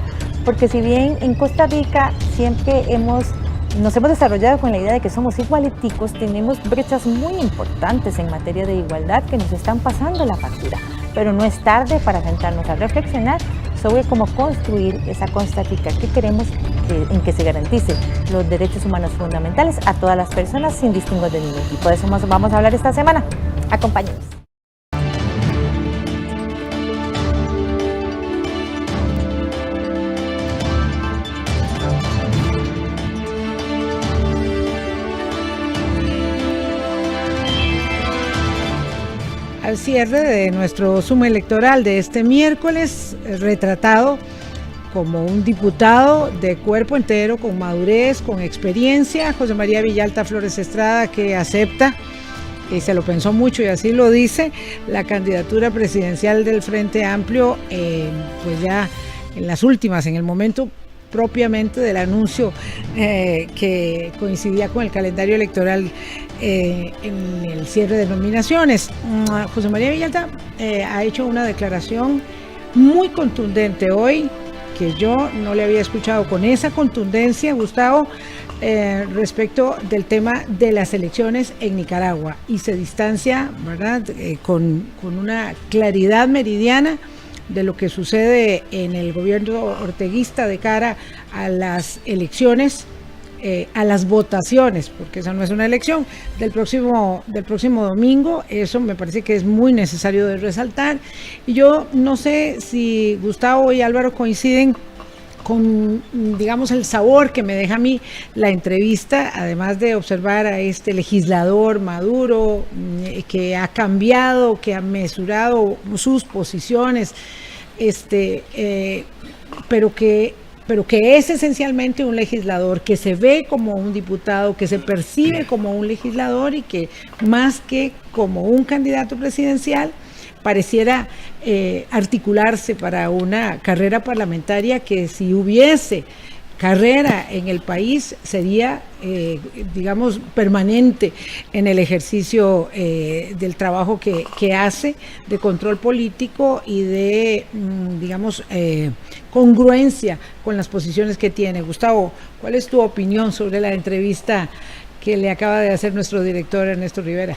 Porque si bien en Costa Rica siempre nos hemos desarrollado con la idea de que somos igualiticos, tenemos brechas muy importantes en materia de igualdad que nos están pasando la factura. Pero no es tarde para sentarnos a reflexionar sobre cómo construir esa Costa Rica que queremos en que se garantice los derechos humanos fundamentales a todas las personas sin distingo de ningún tipo. De eso vamos a hablar esta semana. Acompáñenos. Al cierre de nuestro Zoom electoral de este miércoles, retratado como un diputado de cuerpo entero, con madurez, con experiencia, José María Villalta Flores Estrada, que acepta, y se lo pensó mucho y así lo dice, la candidatura presidencial del Frente Amplio, pues ya en las últimas, en el momento propiamente del anuncio que coincidía con el calendario electoral en el cierre de nominaciones. José María Villalta ha hecho una declaración muy contundente hoy, que yo no le había escuchado con esa contundencia, Gustavo, respecto del tema de las elecciones en Nicaragua y se distancia, ¿verdad?, con una claridad meridiana de lo que sucede en el gobierno orteguista de cara a las elecciones, a las votaciones, porque esa no es una elección, del próximo domingo. Eso me parece que es muy necesario de resaltar. Y yo no sé si Gustavo y Álvaro coinciden con, digamos, el sabor que me deja a mí la entrevista, además de observar a este legislador maduro que ha cambiado, que ha mesurado sus posiciones, pero que es esencialmente un legislador, que se ve como un diputado, que se percibe como un legislador y que más que como un candidato presidencial pareciera articularse para una carrera parlamentaria que, si hubiese carrera en el país, sería, digamos, permanente en el ejercicio del trabajo que hace de control político y de, digamos, congruencia con las posiciones que tiene. Gustavo, ¿cuál es tu opinión sobre la entrevista que le acaba de hacer nuestro director Ernesto Rivera?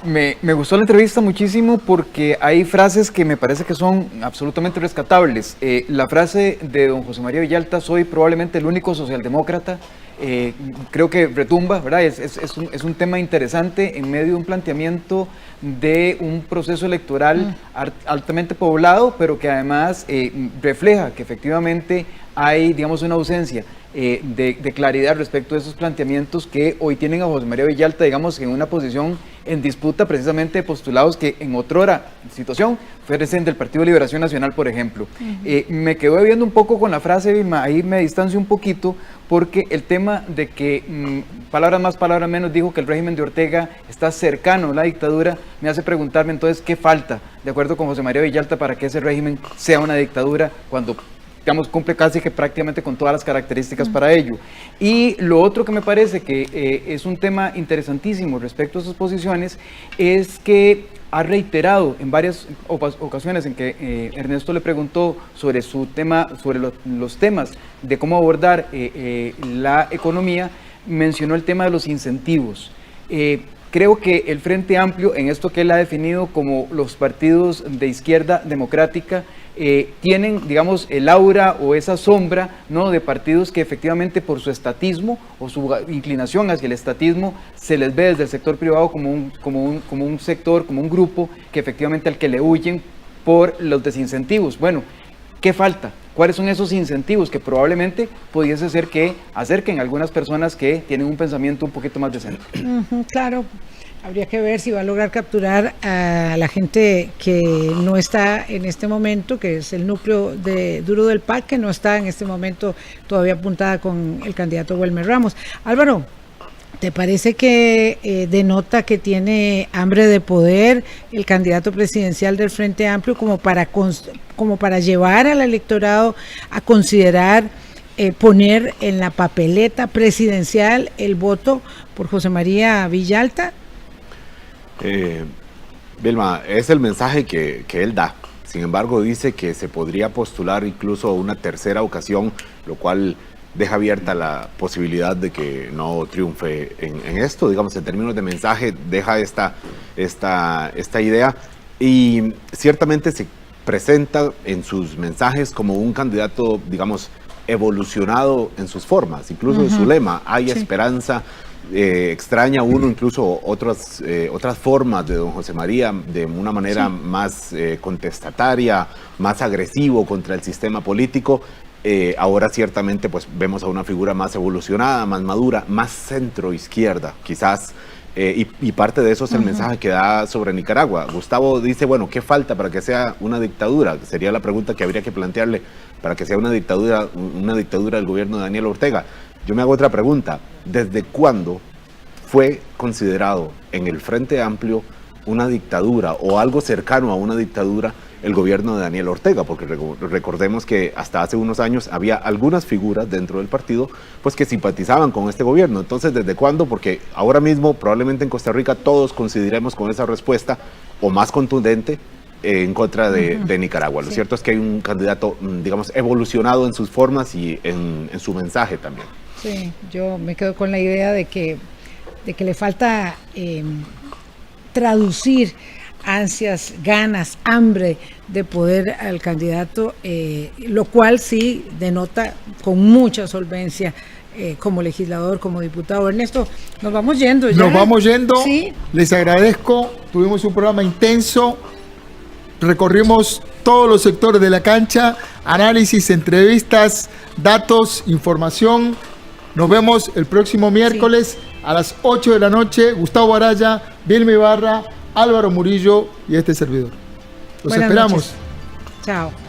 Me gustó la entrevista muchísimo porque hay frases que me parece que son absolutamente rescatables. La frase de don José María Villalta: soy probablemente el único socialdemócrata, creo que retumba, ¿verdad? Es un tema interesante en medio de un planteamiento de un proceso electoral altamente poblado, pero que además refleja que efectivamente hay, digamos, una ausencia de claridad respecto de esos planteamientos que hoy tienen a José María Villalta, digamos, en una posición en disputa precisamente de postulados que en otrora situación fuesen del Partido de Liberación Nacional, por ejemplo. Me quedo viendo un poco con la frase, Vilma, ahí me distancio un poquito, porque el tema de que, palabras más, palabras menos, dijo que el régimen de Ortega está cercano a la dictadura, me hace preguntarme entonces qué falta, de acuerdo con José María Villalta, para que ese régimen sea una dictadura, cuando, digamos, cumple casi que prácticamente con todas las características para ello. Y lo otro que me parece que es un tema interesantísimo respecto a sus posiciones es que ha reiterado en varias ocasiones en que Ernesto le preguntó sobre su tema, sobre los temas de cómo abordar la economía, mencionó el tema de los incentivos. Creo que el Frente Amplio, en esto que él ha definido como los partidos de izquierda democrática, tienen, digamos, el aura o esa sombra, ¿no?, de partidos que efectivamente por su estatismo o su inclinación hacia el estatismo se les ve desde el sector privado como un sector, como un grupo que efectivamente al que le huyen por los desincentivos. Bueno, ¿qué falta? ¿Cuáles son esos incentivos que probablemente pudiese ser que acerquen a algunas personas que tienen un pensamiento un poquito más decente? Claro, habría que ver si va a lograr capturar a la gente que no está en este momento, que es el núcleo duro del PAC, que no está en este momento todavía apuntada con el candidato Wilmer Ramos. Álvaro, ¿te parece que denota que tiene hambre de poder el candidato presidencial del Frente Amplio como para llevar al electorado a considerar poner en la papeleta presidencial el voto por José María Villalta? Vilma, es el mensaje que él da. Sin embargo, dice que se podría postular incluso una tercera ocasión, lo cual deja abierta la posibilidad de que no triunfe en esto. Digamos, en términos de mensaje, deja esta idea, y ciertamente se presenta en sus mensajes como un candidato, digamos, evolucionado en sus formas, incluso en su lema: hay esperanza. Extraña uno incluso otras formas de don José María, de una manera más contestataria, más agresivo contra el sistema político. Ahora ciertamente pues vemos a una figura más evolucionada, más madura, más centro-izquierda quizás, y parte de eso es el mensaje que da sobre Nicaragua. Gustavo dice, bueno, ¿qué falta para que sea una dictadura? Sería la pregunta que habría que plantearle para que sea una dictadura del gobierno de Daniel Ortega. Yo me hago otra pregunta: ¿desde cuándo fue considerado en el Frente Amplio una dictadura o algo cercano a una dictadura el gobierno de Daniel Ortega? Porque recordemos que hasta hace unos años había algunas figuras dentro del partido pues que simpatizaban con este gobierno. Entonces, ¿desde cuándo? Porque ahora mismo probablemente en Costa Rica todos coincidiremos con esa respuesta o más contundente en contra de Nicaragua. Lo cierto es que hay un candidato, digamos, evolucionado en sus formas y en su mensaje también. Sí, yo me quedo con la idea de que le falta traducir ansias, ganas, hambre de poder al candidato, lo cual sí denota con mucha solvencia como legislador, como diputado. Ernesto, nos vamos yendo ya. Nos vamos yendo. Sí. Les agradezco. Tuvimos un programa intenso. Recorrimos todos los sectores de la cancha. Análisis, entrevistas, datos, información. Nos vemos el próximo miércoles a las 8 de la noche. Gustavo Araya, Vilma Ibarra, Álvaro Murillo y este servidor. Los Buenas esperamos. noches. Chao.